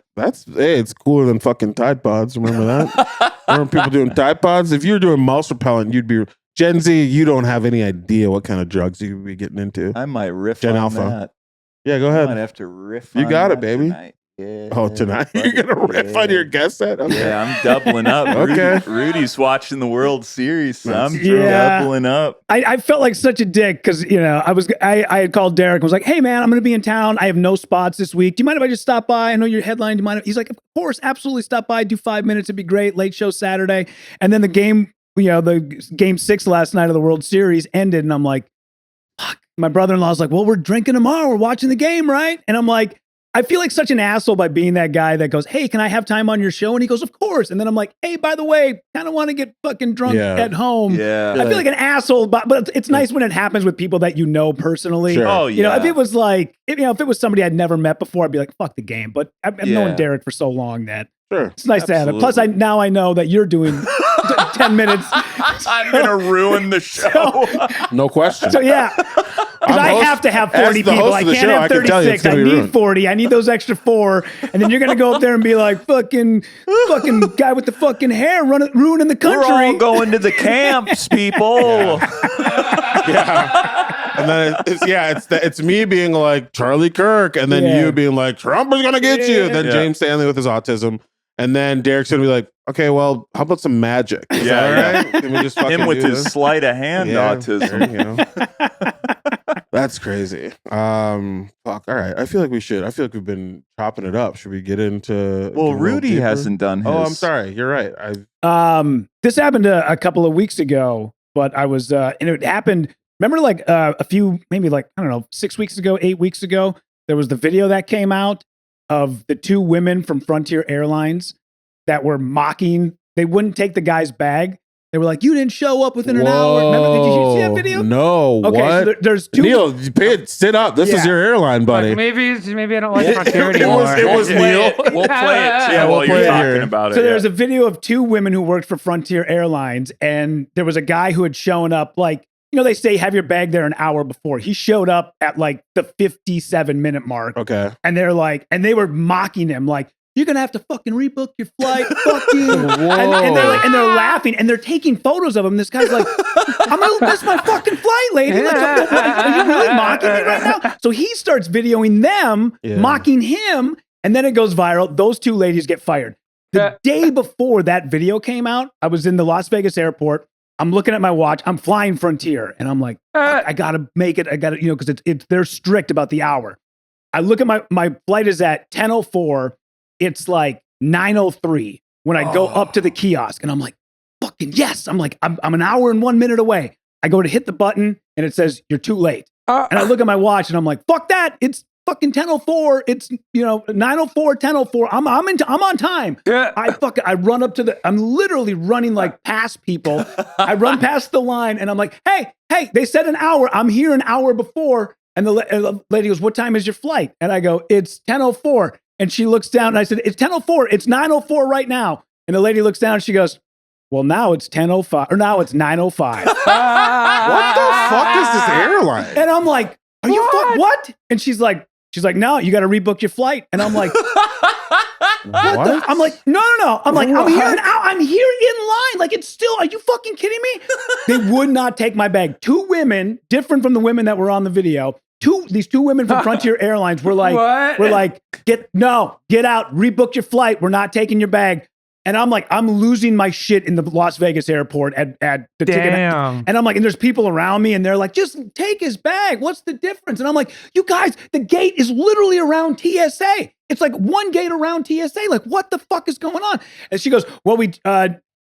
It's cooler than fucking Tide Pods. Remember that? Remember people doing Tide Pods? If you were doing mouse repellent, you'd be Gen Z. You don't have any idea what kind of drugs you could be getting into. I might riff Gen on Alpha. that. Yeah, go I ahead. might have to riff You on got it, that baby. tonight. Yeah, Oh, tonight buddy. you're gonna riff on your guest set. Okay. Yeah, I'm doubling up. Okay. Rudy's watching the World Series, so I'm Yeah. doubling up. I felt like such a dick because I had called Derek and was like, hey man, I'm gonna be in town. I have no spots this week. Do you mind if I just stop by? I know your headline. Do you mind? He's like, of course, absolutely, stop by. Do 5 minutes. It'd be great. Late show Saturday, and then the game. The game 6 last night of the World Series ended, and I'm like, fuck. My brother-in-law's like, well, we're drinking tomorrow. We're watching the game, right? And I'm like, I feel like such an asshole by being that guy that goes, hey, can I have time on your show? And he goes, of course. And then I'm like, hey, by the way, kind of want to get fucking drunk at home. Yeah. I feel like an asshole, but it's nice when it happens with people that you know personally. Sure. Oh, yeah. If it was like, if it was somebody I'd never met before, I'd be like, fuck the game. But I've known Derek for so long that Sure. it's nice to have it. Plus, now I know that you're doing 10 minutes. I'm going to ruin the show. No question. So yeah, because I have to have 40 as the people. host I of the can't show, have I can tell you it's 36. I gonna be need ruined. 40. I need those extra 4. And then you're gonna go up there and be like, fucking guy with the fucking hair ruining the country. We're all going to the camps, people. And then it's me being like Charlie Kirk, and then you being like Trump is gonna get you. Then James Stanley with his autism, and then Derek's gonna be like, okay, well, how about some magic? Is that all right? Can we just fucking Him with do his this? sleight of hand autism. There you go. That's crazy. Fuck. All right. I feel like we've been chopping it up. Should we get into? Well, Rudy hasn't done his. Oh, I'm sorry. You're right. This happened a couple of weeks ago, but I was, and it happened. Remember, like a few, maybe like I don't know, 6 weeks ago, 8 weeks ago, there was the video that came out of the two women from Frontier Airlines that were mocking. They wouldn't take the guy's bag. They were like, "You didn't show up within an hour." Remember? Did you see that video? No. Okay, What? so there's two. Neil, sit up. This is your airline, buddy. Like, maybe I don't like Frontier anymore. It was Neil. We'll play it. Yeah, while we'll you're play it talking here. about it. So there's a video of two women who worked for Frontier Airlines, and there was a guy who had shown up, like, you know, they say have your bag there an hour before. He showed up at like the 57-minute mark. Okay. And they're like, and they were mocking him, like, you're gonna have to fucking rebook your flight. Fuck you. And they're like, and they're laughing and they're taking photos of him. This guy's like, I'm gonna miss my fucking flight, lady. Like, are you really mocking me right now? So he starts videoing them, mocking him, and then it goes viral. Those two ladies get fired. The day before that video came out, I was in the Las Vegas airport. I'm looking at my watch. I'm flying Frontier, and I'm like, I gotta make it. I gotta, you know, because it's they're strict about the hour. I look at my flight is at 10:04. It's like 9:03 when I go up to the kiosk, and I'm like, fucking yes. I'm like, I'm an hour and 1 minute away. I go to hit the button, and it says you're too late. And I look at my watch, and I'm like, fuck that. It's fucking 10:04. It's 9:04, 10:04. I'm on time. I run up to I'm literally running like past people. I run past the line, and I'm like, hey, they said an hour. I'm here an hour before. And the lady goes, what time is your flight? And I go, it's 10:04. And she looks down, and I said, it's 10:04. It's 9:04 right now. And the lady looks down, and she goes, well, now it's 10:05, or now it's 9:05. What the fuck is this airline? And I'm like, are you what? And she's like, no, you got to rebook your flight. And I'm like, what? I'm like, no. I'm like, I'm here in line. Like, it's still, are you fucking kidding me? They would not take my bag. Two women, different from the women that were on the video. These two women from Frontier Airlines were like, get out, rebook your flight. We're not taking your bag. And I'm like, I'm losing my shit in the Las Vegas airport at the ticket. And I'm like, and there's people around me, and they're like, just take his bag. What's the difference? And I'm like, you guys, the gate is literally around TSA. It's like one gate around TSA. Like, what the fuck is going on? And she goes, well,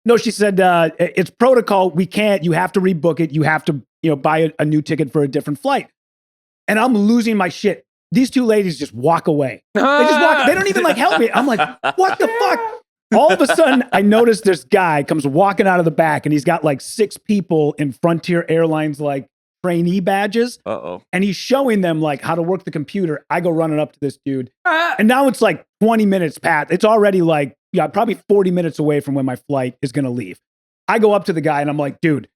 no, she said, it's protocol. We can't, you have to rebook it. You have to, buy a new ticket for a different flight. And I'm losing my shit. These two ladies just walk away. They just walk. They don't even like help me. I'm like, what the fuck? All of a sudden, I notice this guy comes walking out of the back, and he's got like 6 people in Frontier Airlines like trainee badges. And he's showing them like how to work the computer. I go running up to this dude, and now it's like 20 minutes past. It's already like probably 40 minutes away from when my flight is going to leave. I go up to the guy, and I'm like, dude,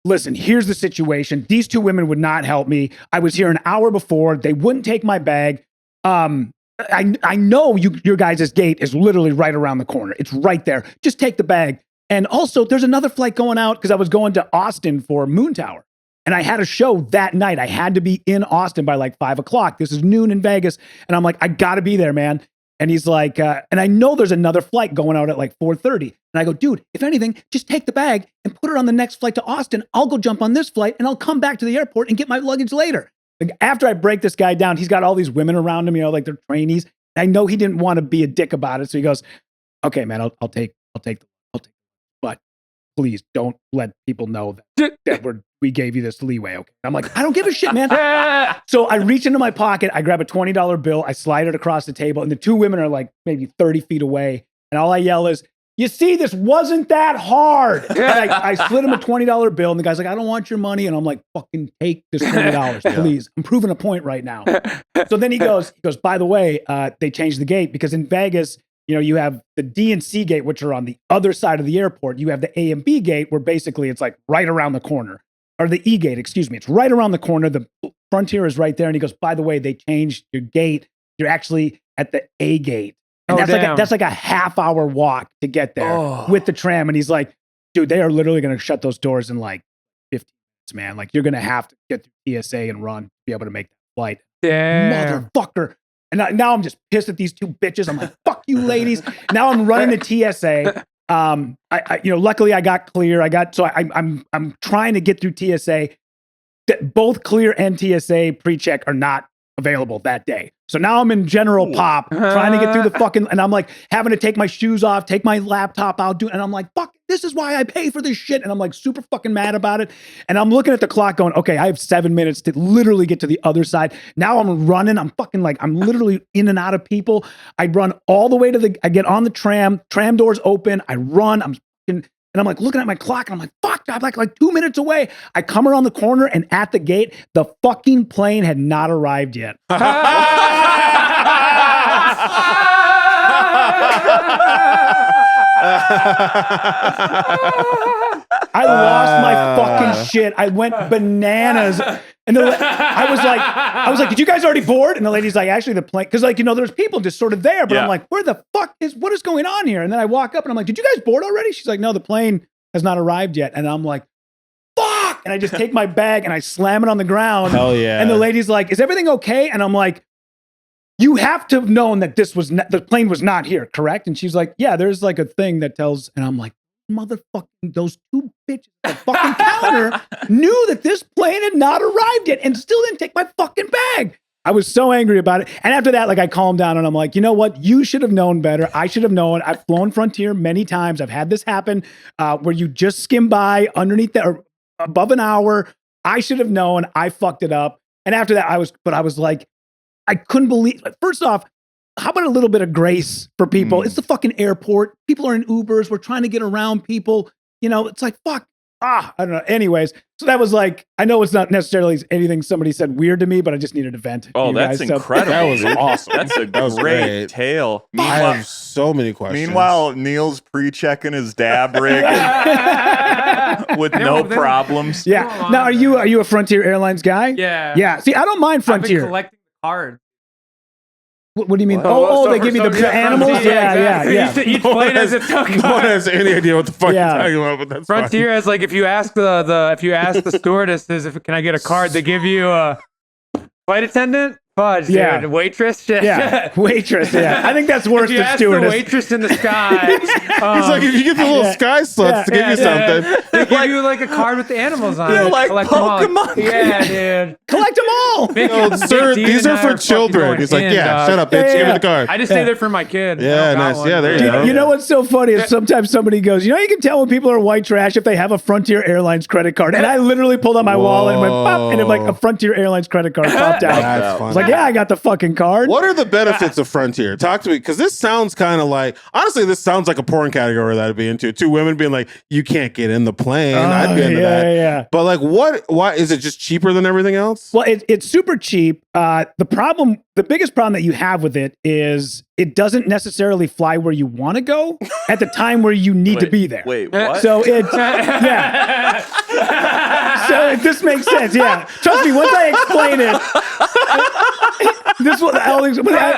listen, here's the situation. These two women would not help me. I was here an hour before. They wouldn't take my bag. I know your guys' gate is literally right around the corner. It's right there. Just take the bag. And also, there's another flight going out because I was going to Austin for Moon Tower. And I had a show that night. I had to be in Austin by like 5 o'clock. This is noon in Vegas. And I'm like, I got to be there, man. And he's like, and I know there's another flight going out at like 4:30. And I go, dude, if anything, just take the bag and put it on the next flight to Austin. I'll go jump on this flight, and I'll come back to the airport and get my luggage later. Like, after I break this guy down, he's got all these women around him, like they're trainees. And I know he didn't want to be a dick about it. So he goes, okay, man, I'll take, but please don't let people know that we gave you this leeway. Okay. I'm like, I don't give a shit, man. So I reach into my pocket, I grab a $20 bill, I slide it across the table, and the two women are like maybe 30 feet away. And all I yell is, you see, this wasn't that hard. And I slid him a $20 bill, and the guy's like, I don't want your money. And I'm like, fucking take this $20, please. I'm proving a point right now. So then he goes, by the way, they changed the gate because in Vegas, you have the D and C gate, which are on the other side of the airport. You have the A and B gate, where basically it's like right around the corner. Or the E gate, excuse me. It's right around the corner. The Frontier is right there. And he goes, by the way, they changed your gate. You're actually at the A gate. And that's like a half-hour walk to get there with the tram. And he's like, dude, they are literally going to shut those doors in like 15 minutes, man. Like, you're going to have to get through TSA and run to be able to make that flight. Damn. Motherfucker. And now I'm just pissed at these two bitches. I'm like, fuck you, ladies. Now I'm running to TSA. Luckily I got clear. I'm trying to get through TSA. that both Clear and TSA pre-check are not available that day. So now I'm in general pop trying to get through the fucking, and I'm like having to take my shoes off, take my laptop out, and I'm like, fuck, this is why I pay for this shit. And I'm like super fucking mad about it. And I'm looking at the clock going, okay, I have 7 minutes to literally get to the other side. Now I'm running. I'm fucking like, I'm literally in and out of people. I run all the way I get on the tram doors open. I run. And I'm like looking at my clock and I'm like, fuck, I'm like 2 minutes away. I come around the corner and at the gate, the fucking plane had not arrived yet. I lost my fucking shit. I went bananas. And I was like, did you guys already board? And the lady's like, actually the plane, because there's people just sort of there, but I'm like, what is going on here? And then I walk up and I'm like, did you guys board already? She's like, no, the plane has not arrived yet. And I'm like, fuck. And I just take my bag and I slam it on the ground. Hell yeah. And the lady's like, is everything okay? And I'm like, you have to have known that the plane was not here, correct? And she's like, yeah, there's like a thing that tells, and I'm like, motherfucking, those two bitches at the fucking counter knew that this plane had not arrived yet and still didn't take my fucking bag. I was so angry about it. And after that, I calmed down and I'm like, you know what? You should have known better. I should have known. I've flown Frontier many times. I've had this happen where you just skim by underneath or above an hour. I should have known. I fucked it up. And after that, I was like, I couldn't believe, first off, how about a little bit of grace for people? It's the fucking airport. People are in Ubers. We're trying to get around people. It's like, fuck. I don't know. Anyways, so that was like, I know it's not necessarily anything somebody said weird to me, but I just needed a vent. Oh, that's incredible. That was awesome. That's a great tale. I have so many questions. Meanwhile, Neil's pre-checking his dab rig with no problems. Yeah. Now, are you a Frontier Airlines guy? Yeah. Yeah. See, I don't mind Frontier. I've been collecting cards. What do you mean? So they give you the animals? Yeah. Each plane has its own No one has any idea what the fuck you're talking about, but that's Frontier has if you ask the stewardesses can I get a card, they give you a flight attendant, fudge, dude, waitress, shit. Yeah, waitress. Yeah, I think that's worse than stewardess. The waitress in the sky. He's like, if you get the little sky sluts to give you something, they give you a card with the animals on it. You're like Collect Pokemon. Yeah, dude. Collect them all. Sir, these are for children. He's like, shut up, bitch. Give me the card. I just stay there for my kid. Yeah, nice. Yeah, there you go. You know what's so funny is sometimes somebody goes, you can tell when people are white trash if they have a Frontier Airlines credit card. And I literally pulled out my wallet and went pop, and a Frontier Airlines credit card popped out. That's funny. I was like, yeah, I got the fucking card. What are the benefits of Frontier? Talk to me, because this sounds kind of like, honestly, this sounds like a porn category that I'd be into. Two women being like, you can't get in the plane. I'd be into that. Yeah. But why is it just cheaper than everything else? Well, it's super cheap. The biggest problem that you have with it is it doesn't necessarily fly where you want to go at the time where you need to be there. Wait, what? So it's yeah. So this makes sense. Yeah, trust me. Once I explain it,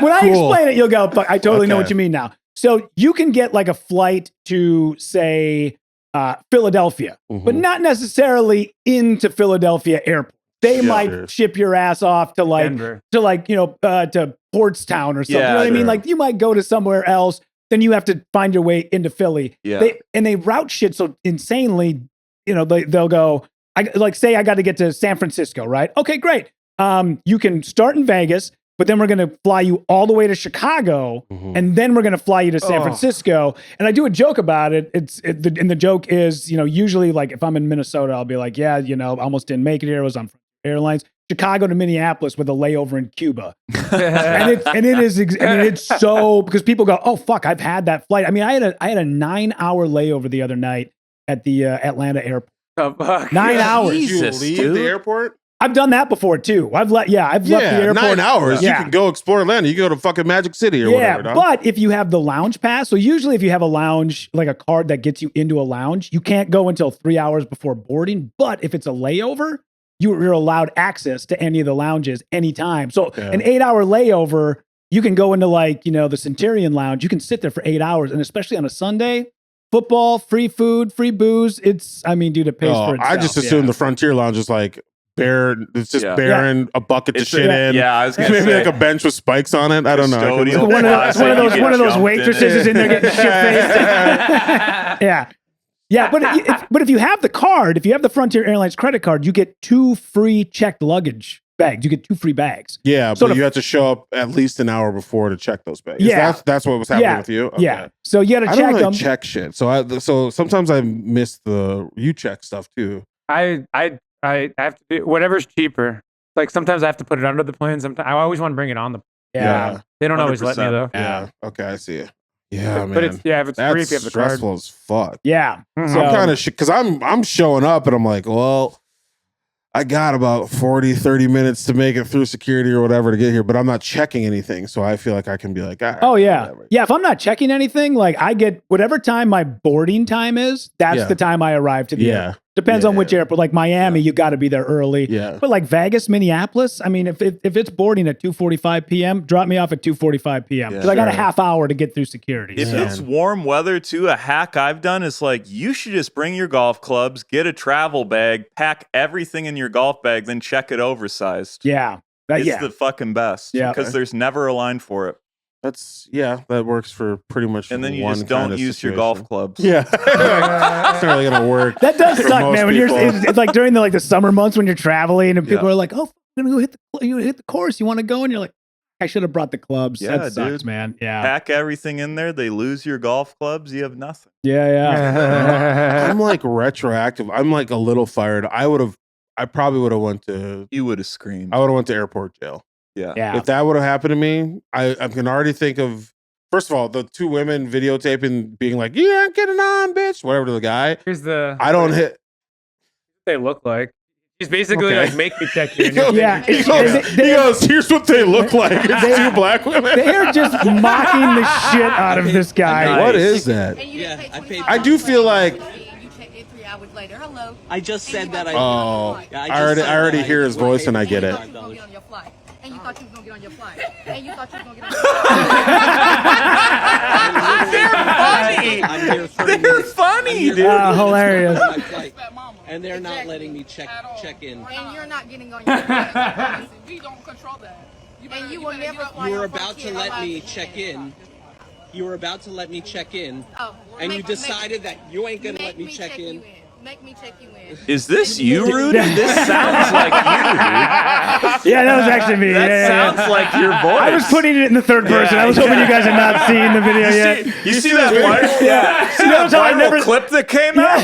when I explain it, you'll go. Fuck, I totally know what you mean now. So you can get a flight to say Philadelphia, but not necessarily into Philadelphia Airport. They might ship your ass off to Denver. to Portstown or something. You know what I mean? You might go to somewhere else, then you have to find your way into Philly. Yeah. They route shit so insanely. They'll go. Say I got to get to San Francisco, right? Okay, great. You can start in Vegas, but then we're going to fly you all the way to Chicago, and then we're going to fly you to San Francisco. And I do a joke about it. And the joke is, usually if I'm in Minnesota, I'll be like, yeah, almost didn't make it here. I was on Airlines, Chicago to Minneapolis with a layover in Cuba. It's so, because people go, oh fuck, I've had that flight. I mean, I had a 9-hour layover the other night at the Atlanta airport. 9 hours. Jesus, Did you leave the airport? I've done that before too. I've left the airport. 9 hours. Yeah. You can go explore Atlanta. You can go to fucking Magic City or whatever. Yeah, but if you have the lounge pass, so usually if you have a lounge, a card that gets you into a lounge, you can't go until 3 hours before boarding. But if it's a layover, you're allowed access to any of the lounges anytime. So an 8-hour layover, you can go into the Centurion Lounge. You can sit there for 8 hours, and especially on a Sunday, football, free food, free booze. Dude, it pays for itself. I just assumed the Frontier Lounge is bare. It's just bare and a bucket to shit in. Yeah, I was gonna maybe say, a bench with spikes on it. I don't know. One of those waitresses is in there getting shit faced. Yeah. Yeah, but if you have the card, if you have the Frontier Airlines credit card, you get 2 free checked luggage bags. You get 2 free bags. Yeah, So but you have to show up at least an hour before to check those bags. Yeah. That's what was happening with you. Okay. Yeah. So you got to I check don't really them. check shit. So sometimes I miss the you check stuff too. I have to do whatever's cheaper. Like sometimes I have to put it under the plane. Sometimes I always want to bring it on the. Yeah. They don't always let me 100%. though. Yeah. Okay, I see it. Yeah, man. But it's if it's free, That's if you have the card. stressful as fuck. Yeah. Mhm. So, I'm kind of because I'm showing up and I'm like, well, I got about 40, 30 minutes to make it through security or whatever to get here, but I'm not checking anything. So I feel like I can be like, all right, oh yeah. whatever. Yeah. If I'm not checking anything, like I get whatever time my boarding time is, that's Yeah. the time I arrive to the Yeah. airport. Depends Yeah, on which yeah. airport. Like Miami, you got to be there early. Yeah. But like Vegas, Minneapolis, I mean, if it's boarding at 2:45 p.m., drop me off at 2:45 p.m. because I got a Sure. half hour to get through security. If So. it's warm weather too, a hack I've done is like you should just bring your golf clubs, get a travel bag, pack everything in your golf bag, then check it oversized. Yeah. It's Yeah. the fucking best. Yeah. Because there's never a line for it. That works for pretty much. And then you one just don't kind of use your situation. golf clubs. Yeah, it's not really gonna work. That does For suck, most man. When you're, people. it's like during the summer months when you're traveling and people Yeah. are like, "Oh, I'm gonna go hit the course. You want to go?" And you're like, "I should have brought the clubs." Yeah, That sucks, dude. man. Yeah, Pack everything in there. They lose your golf clubs. You have nothing. yeah. I'm like retroactive. I'm like a little fired. I probably would have went to. You would have screamed. I would have went to airport jail. Yeah. Yeah. If that would have happened to me, I can already think of. First of all, the 2 women videotaping, being like, "You ain't getting on, bitch," whatever to the guy. Here's the. I don't hit. They look like. He's basically Okay. like, make me check you. He goes, Yeah, he it's- goes, they- he goes, "Here's what they look like." It's They- 2 black women. They're just mocking the shit out of this guy. What is that? And you Yeah, didn't pay I paid- $25 I do feel like- and you checked in 3 hours later. Hello. I just said that I. Oh, Yeah, I just already said already that hear his voice and I get it. And you thought you was gonna get on your flight. And you thought you was gonna get on your flight. And you thought you was gonna get on your flight. I'm here 30 minutes. funny, I'm here dude. 30 minutes Hilarious. before my flight, and they're not letting me check in. And you're not getting on your flight. We don't control that. And you will never fly You were on about to Frontier. let me check in. You were about to let me check in, Oh, and you make- decided that you ain't gonna make let me check you in. Make me check you in. Is this you, Rudy? This sounds like you, dude. Yeah, that was actually me. That yeah, yeah. sounds like your voice. I was putting it in the third person. I was hoping you guys had not seen the video yet. You see that viral? Yeah. See notice how I never- clip that came out?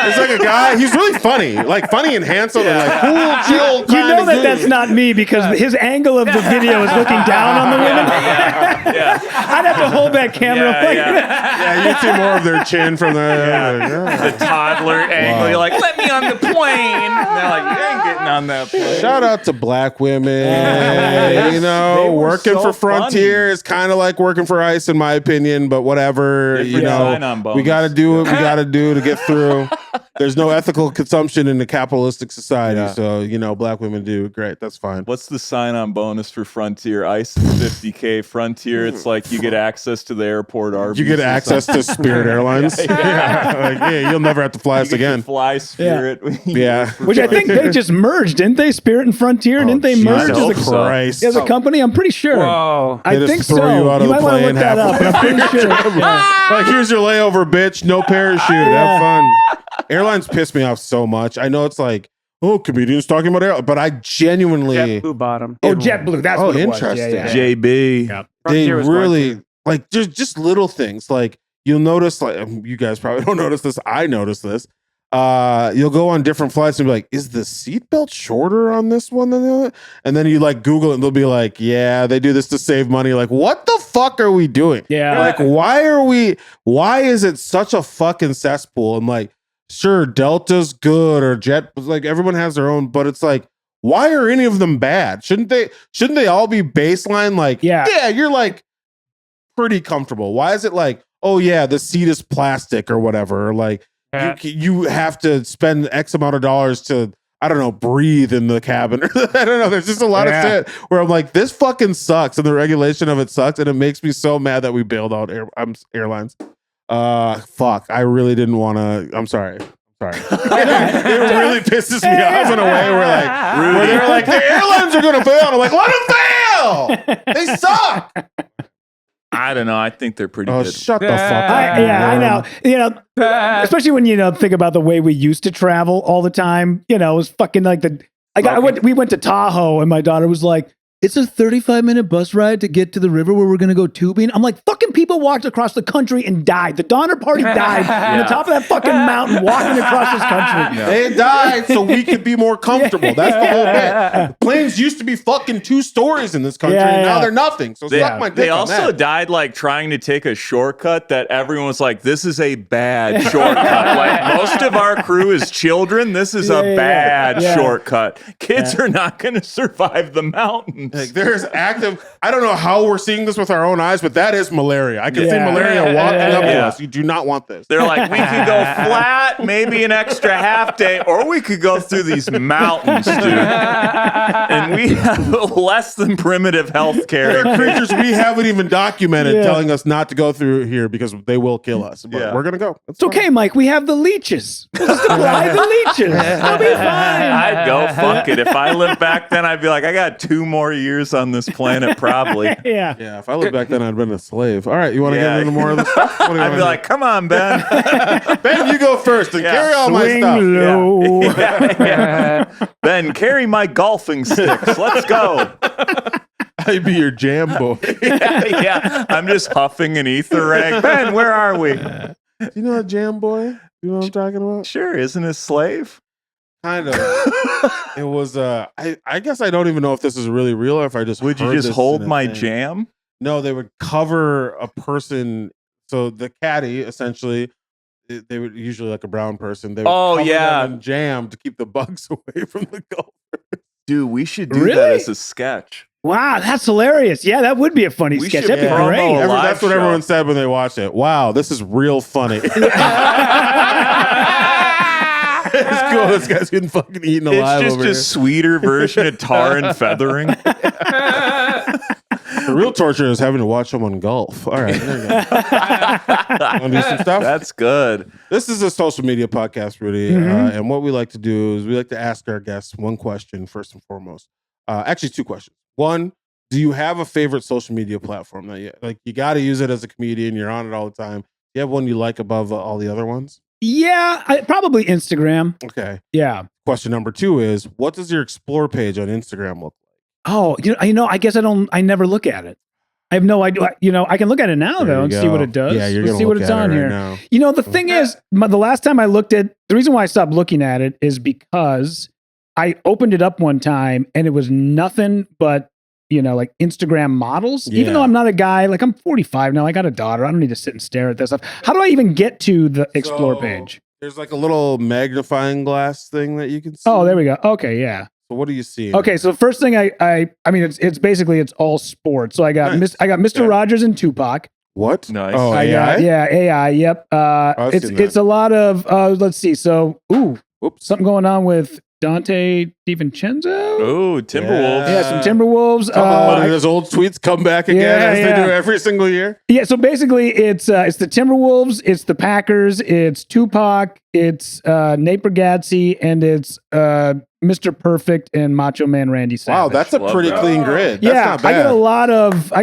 It's like a guy. He's really funny, like funny and handsome, and like cool, chill. You kind know of that dude. that's not me because his angle of the video is looking down on the women. Yeah. I'd have to hold that camera Yeah, like yeah. Yeah, you see more of their chin from the. The toddler angle. You're like, let me on the plane. And they're like, you ain't getting on that plane. Shout out to black women. You know, They were working so for Frontier is kind of like working for ICE, in my opinion. But whatever, Different you know, sign-on bonus. we got to do what we got to do to get through. There's no ethical consumption in a capitalistic society, Yeah. so you know, black women do great. That's fine. What's the sign-on bonus for Frontier? ICE is $50K. Frontier, it's like you get access to the airport Arby's. You get or access to Spirit Airlines. Yeah, you'll never have to fly us something. You get again. to fly Spirit. Yeah. Which I think they just merged, didn't they? Spirit and Frontier, didn't they merge Jesus as a, Christ. as a company? I'm pretty sure. Whoa. I They just think throw so. you out of the might want to plane look that up, but I'm pretty sure. Yeah. Like, here's your layover, bitch. No parachute. Have fun. Airlines piss me off so much. I know it's like, oh, comedians talking about airlines, but I genuinely, JetBlue bottom. Oh, JetBlue. That's Oh, what it was. interesting. Yeah. JB. Yeah. they Frontier was mine really too. like just little things. Like you'll notice, like you guys probably don't notice this. I notice this. You'll go on different flights and be like, is the seatbelt shorter on this one than the other? And then you like Google it and they'll be like, yeah, they do this to save money. Like, what the fuck are we doing? Yeah. Like, why is it such a fucking cesspool? I'm like, sure, Delta's good or Jet, like everyone has their own, but it's like, why are any of them bad? Shouldn't they all be baseline? Like, Yeah. you're like pretty comfortable. Why is it like, oh yeah, the seat is plastic or whatever? Or like, Yeah. you have to spend X amount of dollars to, I don't know, breathe in the cabin. I don't know. There's just a lot of shit where I'm like, this fucking sucks, and the regulation of it sucks, and it makes me so mad that we bailed out airlines. Fuck. I really didn't want to. I'm sorry. It really pisses me off in a way where they're like, the airlines are gonna fail. And I'm like, let them fail. They suck. I don't know. I think they're pretty Oh, good. shut the fuck up. I know. Especially when think about the way we used to travel all the time. It was fucking like we went to Tahoe, and my daughter was like, "It's a 35-minute bus ride to get to the river where we're going to go tubing." I'm like, fucking people walked across the country and died. The Donner Party died on the top of that fucking mountain walking across this country. They died so we could be more comfortable. That's the whole bit. Planes used to be fucking 2 stories in this country, and now they're nothing. So suck my dick They on also that. died like trying to take a shortcut that everyone was like, this is a bad shortcut. Like most of our crew is children. This is a bad shortcut. Kids are not going to survive the mountains. Like, there's active. I don't know how we're seeing this with our own eyes, but that is malaria. I can see malaria walking up to us. You do not want this. They're like, we could go flat, maybe an extra half day, or we could go through these mountains, dude. And we have less than primitive health care. There are creatures we haven't even documented telling us not to go through here because they will kill us. But we're gonna go. It's okay, Mike. We have the leeches. We'll just apply the leeches. I'll be fine. I'd go fuck it. If I lived back then, I'd be like, I got 2 more years on this planet, probably. Yeah, if I lived back then, I'd been a slave. All right, you want to get into more of this stuff? What do you I'd wanna be do? like, come on, Ben. Ben, you go first and carry all my Swing stuff. low. Ben, carry my golfing sticks. Let's go. I'd be your jam boy. I'm just huffing an ether rag. Ben, where are we? Do you know a jam boy? You know what I'm talking about? Sure, isn't a slave? Kind of. It was. I guess I don't even know if this is really real or if I just Would you heard just this hold in a my thing. jam? No, they would cover a person. So the caddy, essentially, they would usually like a brown person. They would cover them in jam to keep the bugs away from the golf. Dude, we should do Really? that as a sketch. Wow, that's hilarious. Yeah, that would be a funny We sketch. should That'd be promo great. a live That's what show. everyone said when they watched it. Wow, this is real funny. It's cool. This guy's getting fucking eaten It's alive just over a here. sweeter version of tar and feathering. The real torture is having to watch someone golf. All right, there you go. Want to do some stuff? That's good. This is a social media podcast, Rudy. And what we like to do is we like to ask our guests one question first and foremost. Actually, 2 questions. One, do you have a favorite social media platform that you got to use it as a comedian? You're on it all the time. Do you have one you like above all the other ones? Yeah, probably Instagram. Okay. Yeah. Question number 2 is, what does your explore page on Instagram look like? Oh, I guess I never look at it. I have no idea. I can look at it now There though you and see go. what it does. Yeah, you're Let's gonna see what look it's at it on right here. now. The thing is, the last time I looked at, the reason why I stopped looking at it is because I opened it up one time and it was nothing but, like Instagram models. Even though I'm not a guy, like I'm 45 now, I got a daughter. I don't need to sit and stare at that stuff. How do I even get to the explore page? There's like a little magnifying glass thing that you can see. Oh, there we go. Okay, yeah. So what do you see? Okay, so the first thing I mean, it's basically it's all sports. So I got Nice. I got Mr. Okay. Rogers and Tupac. What? Nice. Oh, I AI? got, AI. Yep. I've seen that. It's a lot of let's see. So Whoops. something going on with Dante DiVincenzo. Oh, Timberwolves. Yeah, some Timberwolves. One of his old tweets come back again as they do every single year. Yeah, so basically it's the Timberwolves, it's the Packers, it's Tupac, it's Nate Bargatze, and it's Mr. Perfect and Macho Man Randy Savage. Wow, that's a Love pretty that. clean grid. That's Yeah, not bad. I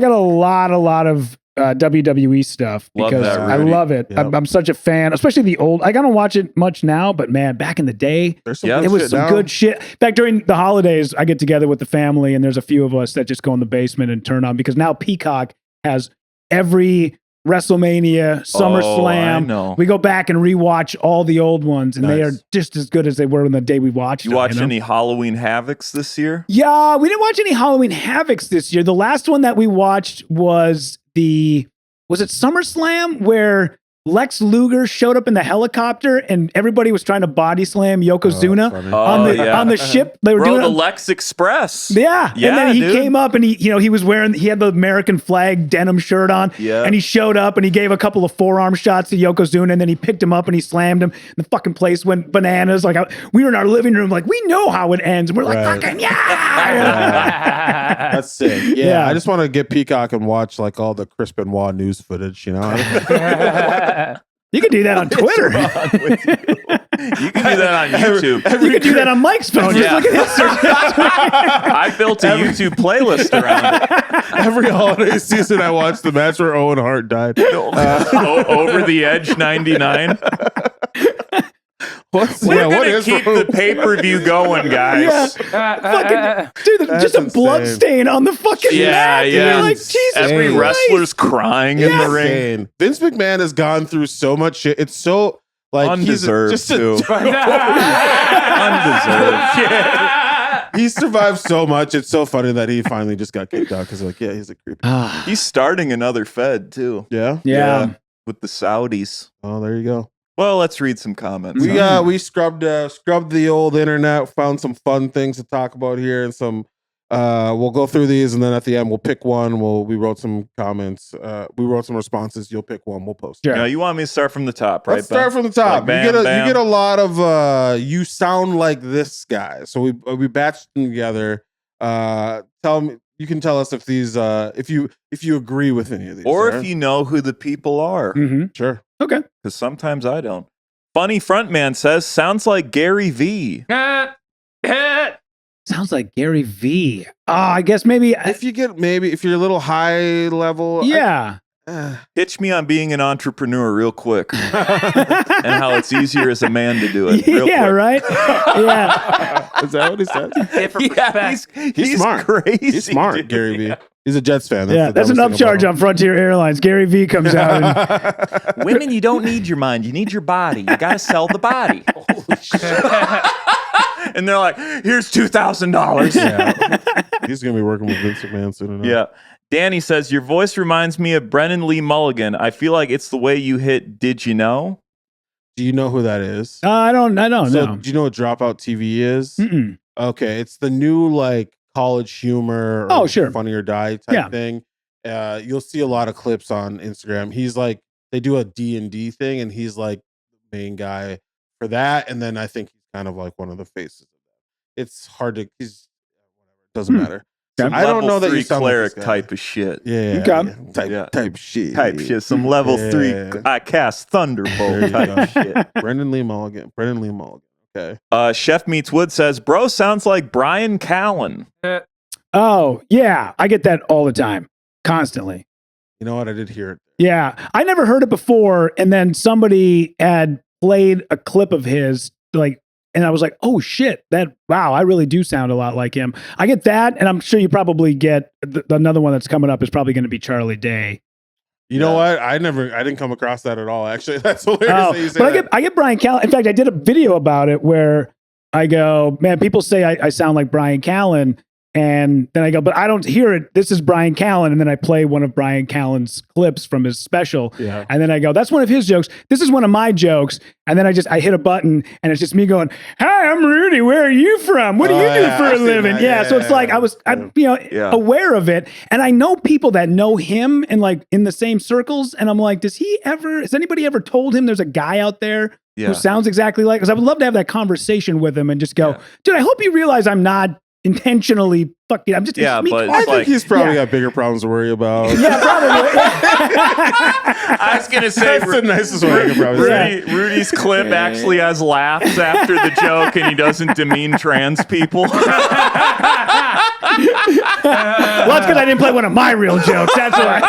got a lot of WWE stuff Love because that, I Rudy. love it. Yep. I'm such a fan, especially the old. I don't watch it much now, but man, back in the day, There's some Yeah, good it was shit some now. good shit. Back during the holidays, I get together with the family, and there's a few of us that just go in the basement and turn on because now Peacock has every WrestleMania, I SummerSlam. know. We go back and rewatch all the old ones, and they are Nice. just as good as they were on the day we watched You them, watch know? any Halloween Havocs this year? Yeah, we didn't watch any Halloween Havocs this year. The last one that we watched was it SummerSlam where Lex Luger showed up in the helicopter and everybody was trying to body slam Yokozuna funny. on the ship. They were Bro, doing the it. Lex Express. Yeah. Yeah, And then he dude. came up and he had the American flag denim shirt on. Yeah. And he showed up and he gave a couple of forearm shots to Yokozuna and then he picked him up and he slammed him. The fucking place went bananas. Like we were in our living room, like we know how it ends. And we're like, Right. fucking yeah. That's sick. Yeah, Yeah. I just want to get Peacock and watch like all the Chris Benoit news footage, you know? You can do that on Twitter. You can do that on YouTube. You can do that on Mike's phone. Just look at his search. I built a YouTube playlist around it. Every holiday season, I watch the match where Owen Hart died. Over the Edge 99. We're gonna keep the pay-per-view going, guys. Dude, just a blood stain on the fucking mat. You're like, Jesus Every Christ. wrestler's crying in the ring. Insane. Vince McMahon has gone through so much shit. It's so like Undeserved, he's too. Undeserved. He survived so much. It's so funny that he finally just got kicked out because like, yeah, he's a creep. He's starting another Fed too. Yeah. With the Saudis. Oh, there you go. Well, let's read some comments. We scrubbed the old internet, found some fun things to talk about here, and some. We'll go through these, and then at the end we'll pick one. We wrote some comments. We wrote some responses. You'll pick one. We'll post. Now, you want me to start from the top, right? Let's start from the top. Like, you get a lot of you sound like this guy. So we batched them together. Tell me. You can tell us if these if you agree with any of these, or if you know who the people are. Mm-hmm. Sure. Okay. Because sometimes I don't. Funny Frontman says, sounds like Gary V. Sounds like Gary V. Oh, I guess maybe. If you're a little high level. Yeah. Pitch me on being an entrepreneur real quick. And how it's easier as a man to do it. Real quick. Right? Yeah. Is that what he said? He's smart. Crazy. He's smart, dude. Gary V. He's a Jets fan. That's an upcharge on Frontier Airlines. Gary V comes out. And Women, you don't need your mind. You need your body. You got to sell the body. And they're like, here's $2,000. Yeah. He's going to be working with Vince McMahon soon enough. Yeah. Danny says, your voice reminds me of Brennan Lee Mulligan. I feel like it's the way you hit Did You Know? Do you know who that is? I don't know. Do you know what Dropout TV is? Mm-mm. Okay. It's the new like college humor or sure. Funny or Die type thing. You'll see a lot of clips on Instagram. He's like, they do a D&D thing and he's like the main guy for that. And then I think he's kind of like one of the faces of that. It's hard to, doesn't matter. Some I don't know that you sound cleric like type of shit. Yeah. Type shit. Type shit. Some level 3 I cast Thunderbolt type shit. Brendan Lee Mulligan. Okay. Chef Meets Wood says, bro sounds like Brian Callen. Oh, yeah. I get that all the time. Constantly. You know what? I did hear it. Yeah. I never heard it before. And then somebody had played a clip of his, like, and I was like, oh shit, wow, I really do sound a lot like him. I get that. And I'm sure you probably get another one that's coming up is probably going to be Charlie Day. You know what? I didn't come across that at all. Actually, that's hilarious that you say but that. I get Brian Callen. In fact, I did a video about it where I go, man, people say I sound like Brian Callen. And then I go, but I don't hear it. This is Brian Callen. And then I play one of Brian Callen's clips from his special. Yeah. And then I go, that's one of his jokes. This is one of my jokes. And then I hit a button and it's just me going, hi, I'm Rudy. Where are you from? What do you do for a living? Yeah. So it's like, I'm aware of it. And I know people that know him and like in the same circles. And I'm like, has anybody ever told him there's a guy out there who sounds exactly like, because I would love to have that conversation with him and just go, dude, I hope you realize I'm not intentionally fucking. I'm just but I think he's probably got bigger problems to worry about. Yeah, probably. I was gonna say that's the nicest way I could probably say. Rudy's clip actually has laughs after the joke, and he doesn't demean trans people. Well, that's because I didn't play one of my real jokes. That's why.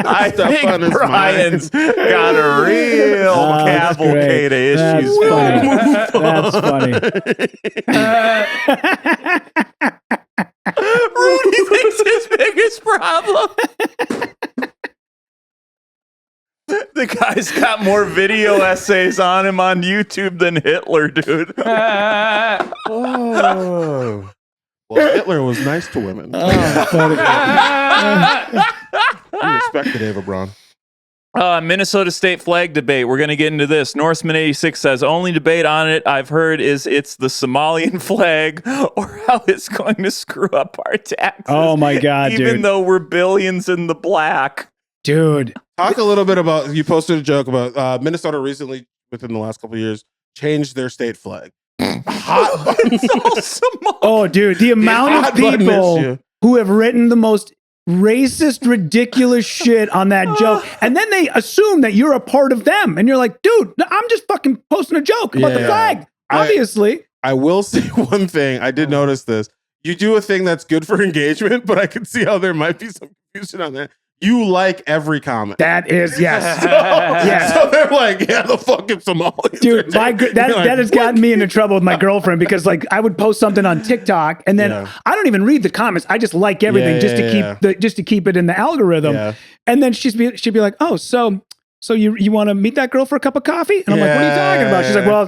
I think Brian's got a real cavalcade of issues. That's funny. Rudy thinks his biggest problem. The guy's got more video essays on him on YouTube than Hitler, dude. Oh. Well, Hitler was nice to women. We respected Ava Braun. Minnesota state flag debate. We're going to get into this. Norseman86 says, only debate on it I've heard is it's the Somalian flag or how it's going to screw up our taxes. Oh my God, Even dude. though we're billions in the black. Dude. Talk a little bit about, you posted a joke about Minnesota recently, within the last couple of years, changed their state flag. Hot buttons. Oh, dude, the amount of people who have written the most racist, ridiculous shit on that joke. And then they assume that you're a part of them. And you're like, dude, I'm just fucking posting a joke about the flag. Obviously. I will say one thing. I did notice this. You do a thing that's good for engagement, but I can see how there might be some confusion on that. You like every comment. That is, yes. So they're like, yeah, the fucking Somalis. Dude, that has gotten me into trouble with my girlfriend because like I would post something on TikTok and then I don't even read the comments. I just like everything just to keep it in the algorithm. Yeah. And then she'd be like, oh, so you want to meet that girl for a cup of coffee? And I'm like, what are you talking about? She's like, well,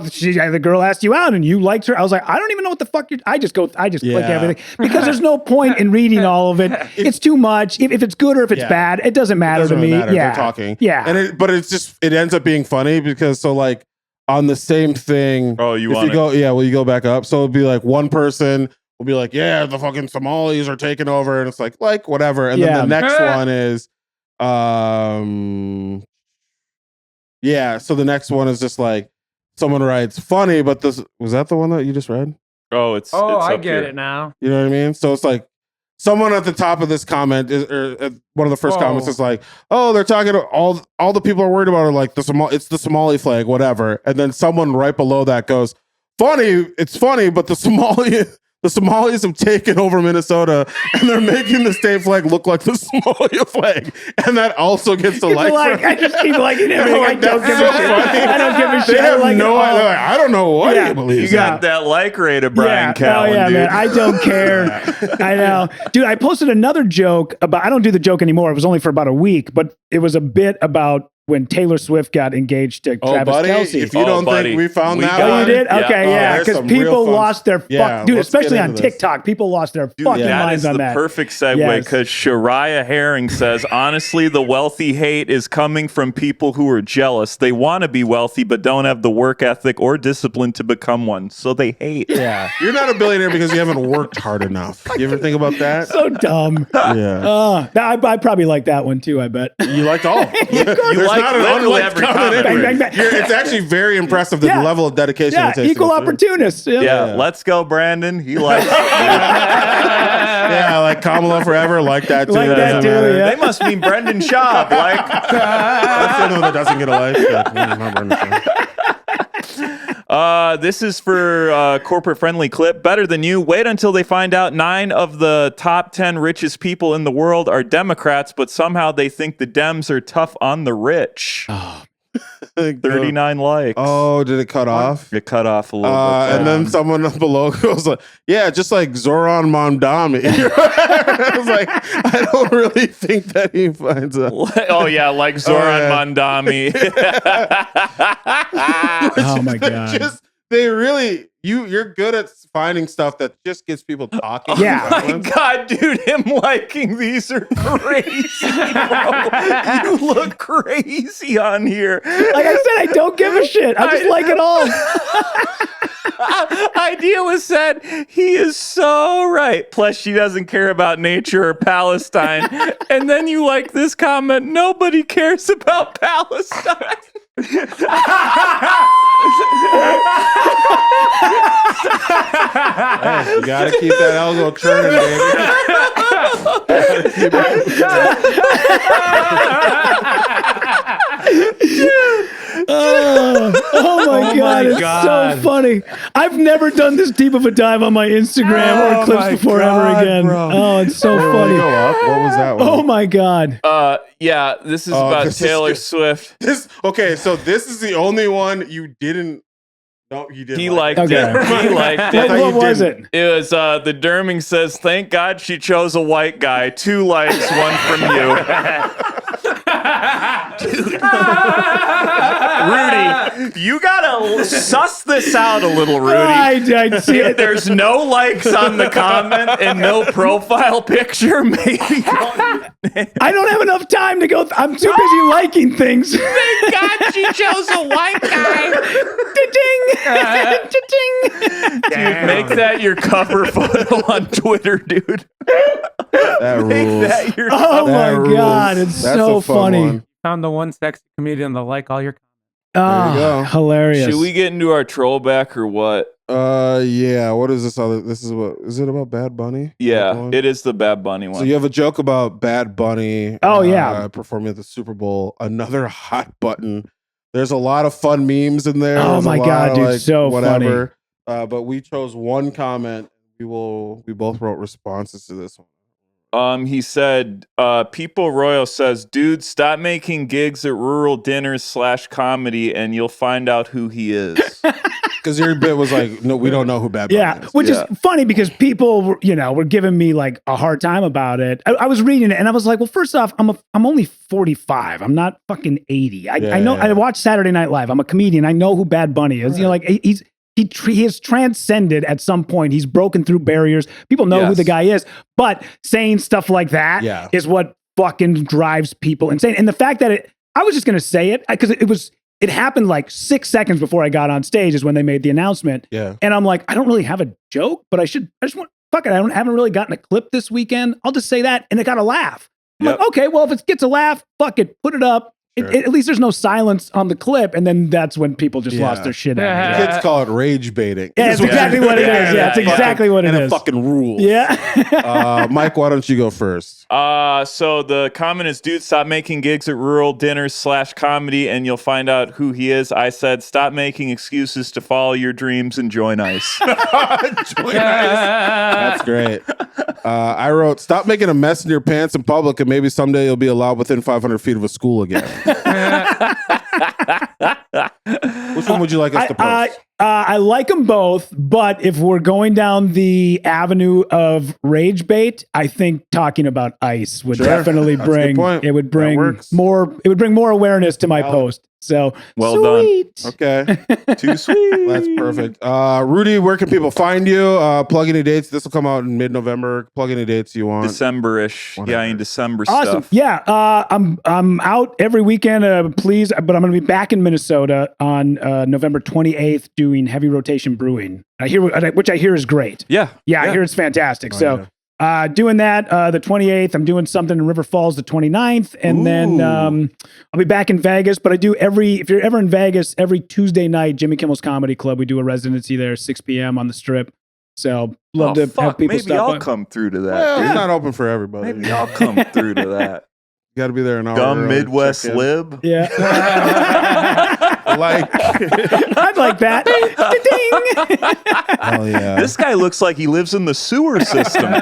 the girl asked you out and you liked her. I was like, I don't even know what the fuck I just click everything because there's no point in reading all of it. It's too much. If it's good or if it's bad, it doesn't matter to me. Yeah. They're talking. Yeah. And but it ends up being funny because so like on the same thing. Oh, you go back up. So it'll be like one person will be like, yeah, the fucking Somalis are taking over. And it's like whatever. And then the next one is, so the next one is just like someone writes funny, but this was that the one that you just read? Oh, it's I get it now. You know what I mean? So it's like someone at the top of this comment one of the first comments is like, oh, they're talking to all the people are worried about are like it's the Somali flag, whatever. And then someone right below that goes, it's funny, but the Somalis have taken over Minnesota and they're making the state flag look like the Somalia flag. And that also gets a like. I just keep liking everything. Like, I don't give a shit. I don't give a shit. They have no idea. Like, I don't know what he believes. You got that like rate of Brian Callen, oh, yeah, dude. Man. I don't care. I know. Dude, I posted another joke I don't do the joke anymore. It was only for about a week, but it was a bit about when Taylor Swift got engaged to Travis Kelce. If you don't think we found that one. Oh, you did? Yeah. Okay, yeah. Because people lost their dude, especially on TikTok, people lost their fucking minds on that. That is the perfect segue because Shariah Herring says, honestly, the wealthy hate is coming from people who are jealous. They want to be wealthy, but don't have the work ethic or discipline to become one. So they hate. Yeah. You're not a billionaire because you haven't worked hard enough. You ever think about that? So dumb. Yeah. I probably like that one too, I bet. You liked all. You like literally every comment. Bang, bang, bang. It's actually very impressive the level of dedication it takes. Equal opportunist. Yeah. Let's go, Brandon. He likes it. Yeah, like Kamala forever, like that too. Like that too, yeah. They must mean Brendan Schaub. That's the one that doesn't get a life. This is for corporate friendly clip. Better than you. Wait until they find out 9 of the top 10 richest people in the world are Democrats, but somehow they think the Dems are tough on the rich. 39 likes. Oh, did it cut off? It cut off a little bit. And then someone below goes like, yeah, just like Zoran Mondami. I was like, I don't really think that he finds a... Oh, yeah, like Zoran Mondami. Oh, my God. They really... You're good at finding stuff that just gets people talking. Yeah. Oh my God, dude, him liking these are crazy, bro. You look crazy on here. Like I said, I don't give a shit. I just like it all. Idealist said, he is so right. Plus, she doesn't care about nature or Palestine. And then you like this comment, nobody cares about Palestine. You gotta keep that algo churning, baby. Oh my God, it's so funny. I've never done this deep of a dive on my Instagram or clips before ever again. Bro. Oh, it's so funny. What was that one? Oh my God. Yeah, this is about Taylor Swift. So this is the only one you didn't. No, you didn't. He liked it. He liked it. What was it? It was the Derming says, "Thank God she chose a white guy. 2 likes, 1 from you." Dude. Rudy, you gotta suss this out a little, Rudy. I see it. If there's no likes on the comment and no profile picture, maybe I don't have enough time to go. I'm too busy liking things. Thank God she chose a white guy. Cha-ching. Dude, make that your cover photo on Twitter, dude. That rules. Oh my God, it's so funny. One. Found the one sexy comedian that like all your Oh, hilarious. Should we get into our troll back or what? Yeah. What is this other? This is about. Is it about Bad Bunny? Yeah, it is the Bad Bunny one. So you have a joke about Bad Bunny. Oh, yeah. Performing at the Super Bowl. Another hot button. There's a lot of fun memes in there. Oh There's my a lot God, of, dude, like, so whatever. But we chose one comment. We both wrote responses to this one. He said, People Royal says, dude, stop making gigs at rural dinners / comedy and you'll find out who he is. Because your bit was like, no, we don't know who Bad Bunny is. Which is funny because people, were giving me like a hard time about it. I was reading it and I was like, well, first off, I'm only 45. I'm not fucking 80. I know. I watch Saturday Night Live. I'm a comedian. I know who Bad Bunny is. Right. He has transcended at some point. He's broken through barriers. People know who the guy is, but saying stuff like that is what fucking drives people insane. And the fact that I was just going to say it because it happened like 6 seconds before I got on stage is when they made the announcement. Yeah. And I'm like, I don't really have a joke, but I just want, fuck it. I haven't really gotten a clip this weekend. I'll just say that. And it got a laugh. I'm like, okay, well, if it gets a laugh, fuck it, put it up. Sure. At least there's no silence on the clip, and then that's when people just lost their shit. Kids call it rage baiting. Yeah, it's exactly what it is. Yeah, it's exactly what it is. And it fucking rules. Yeah. Mike, why don't you go first? So the comment is, dude, stop making gigs at rural dinners / comedy, and you'll find out who he is. I said, stop making excuses to follow your dreams and join ICE. Join ICE. That's great. I wrote, stop making a mess in your pants in public, and maybe someday you'll be allowed within 500 feet of a school again. Which one would you like us to post? I like them both, but if we're going down the avenue of rage bait, I think talking about ICE would definitely bring more awareness to my post. So sweet. Done. Okay. Too sweet. That's perfect. Rudy, where can people find you? Plug any dates. This will come out in mid-November. Plug any dates you want. December-ish. Whatever. Yeah, in December awesome. stuff. Yeah. I'm out every weekend, please, but I'm going to be back in Minnesota on November 28th doing Heavy Rotation Brewing. Which I hear is great. Yeah. I hear it's fantastic. Doing that the 28th. I'm doing something in River Falls the 29th. And then I'll be back in Vegas. But I do if you're ever in Vegas, every Tuesday night, Jimmy Kimmel's Comedy Club, we do a residency there, 6 p.m. on the Strip. So love to have people Maybe stop I'll by. come through to that. Well, it's not open for everybody. Maybe I'll come through to that. You got to be there an hour. Dumb Midwest lib. Yeah. I'd like that. Ding. Hell yeah. This guy looks like he lives in the sewer system.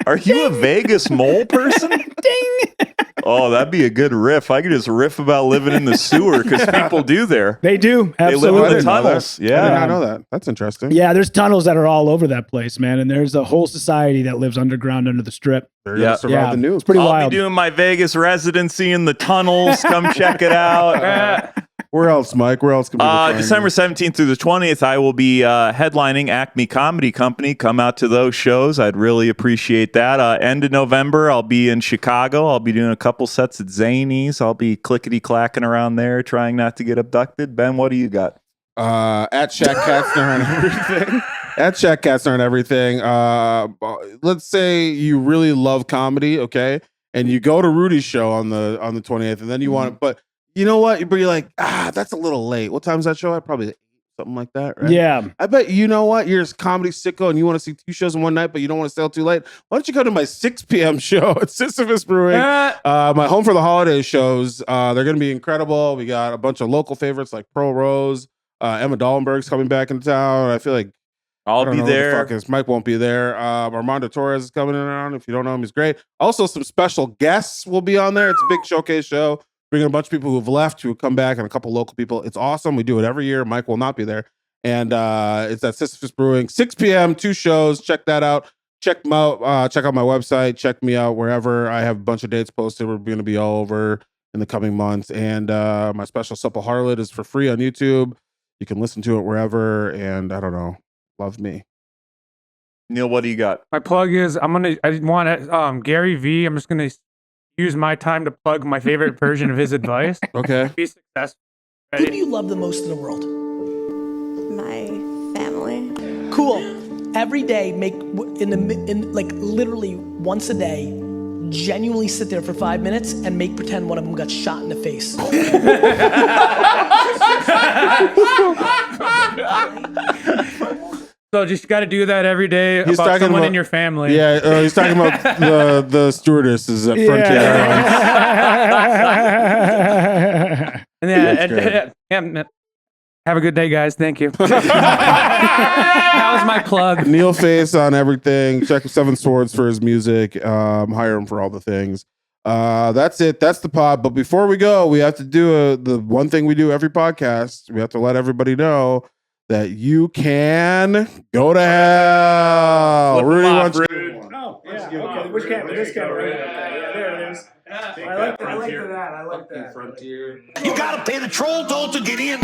Are you a Vegas mole person? Ding. Oh, that'd be a good riff. I could just riff about living in the sewer because people do there. They do. They Absolutely. live in the tunnels. I did Yeah. not know that. That's interesting. Yeah, there's tunnels that are all over that place, man. And there's a whole society that lives underground under the Strip. They're going to survive the news. It's pretty I'll wild. be doing my Vegas residency in the tunnels. Come check it out. Where else, Mike? Where else can people find December you? 17th through the 20th, I will be headlining Acme Comedy Company. Come out to those shows. I'd really appreciate that. End of November, I'll be in Chicago. I'll be doing a couple sets at Zany's. I'll be clickety-clacking around there, trying not to get abducted. Ben, what do you got? At Shaq Katzner on everything. At Shaq Katzner on everything. Let's say you really love comedy, okay? And you go to Rudy's show on the 28th, and then you want to, but you know what? But you're like, that's a little late. What time's that show at? Probably 8, something like that, right? Yeah. I bet you know what? You're a comedy sicko and you want to see 2 shows in one night, but you don't want to stay out too late. Why don't you come to my 6 p.m. show at Sisyphus Brewing? My Home for the Holidays shows. They're going to be incredible. We got a bunch of local favorites like Pro Rose. Emma Dallenberg's coming back into town. I feel like I'll be there. Mike won't be there. Armando Torres is coming around. If you don't know him, he's great. Also, some special guests will be on there. It's a big showcase show. Bringing a bunch of people who've left who come back and a couple local people. It's awesome. We do it every year. Mike will not be there. And it's at Sisyphus Brewing, 6 p.m., 2 shows. Check that out. Check them out. Check out my website. Check me out wherever. I have a bunch of dates posted. We're going to be all over in the coming months. And my special Supple Harlot is for free on YouTube. You can listen to it wherever. And I don't know. Love me. Neil, what do you got? My plug is I want Gary V. I'm just gonna use my time to plug my favorite version of his advice. Okay. Be successful. Who do you love the most in the world? My family. Cool. Every day, literally once a day, genuinely sit there for 5 minutes and pretend one of them got shot in the face. So just got to do that every day He's about talking someone about- in your family. Yeah, he's talking about the stewardesses at Frontier Airlines. And That's great. have a good day, guys. Thank you. That was my plug. Neil Face on everything. Check Seven Swords for his music. Hire him for all the things. That's it. That's the pod. But before we go, we have to do the one thing we do every podcast. We have to let everybody know that you can go to hell. Rudy wants. Oh, yeah. Okay. Which camera? This camera. Right? Yeah, there it is. I like that. You gotta pay the troll toll to get in.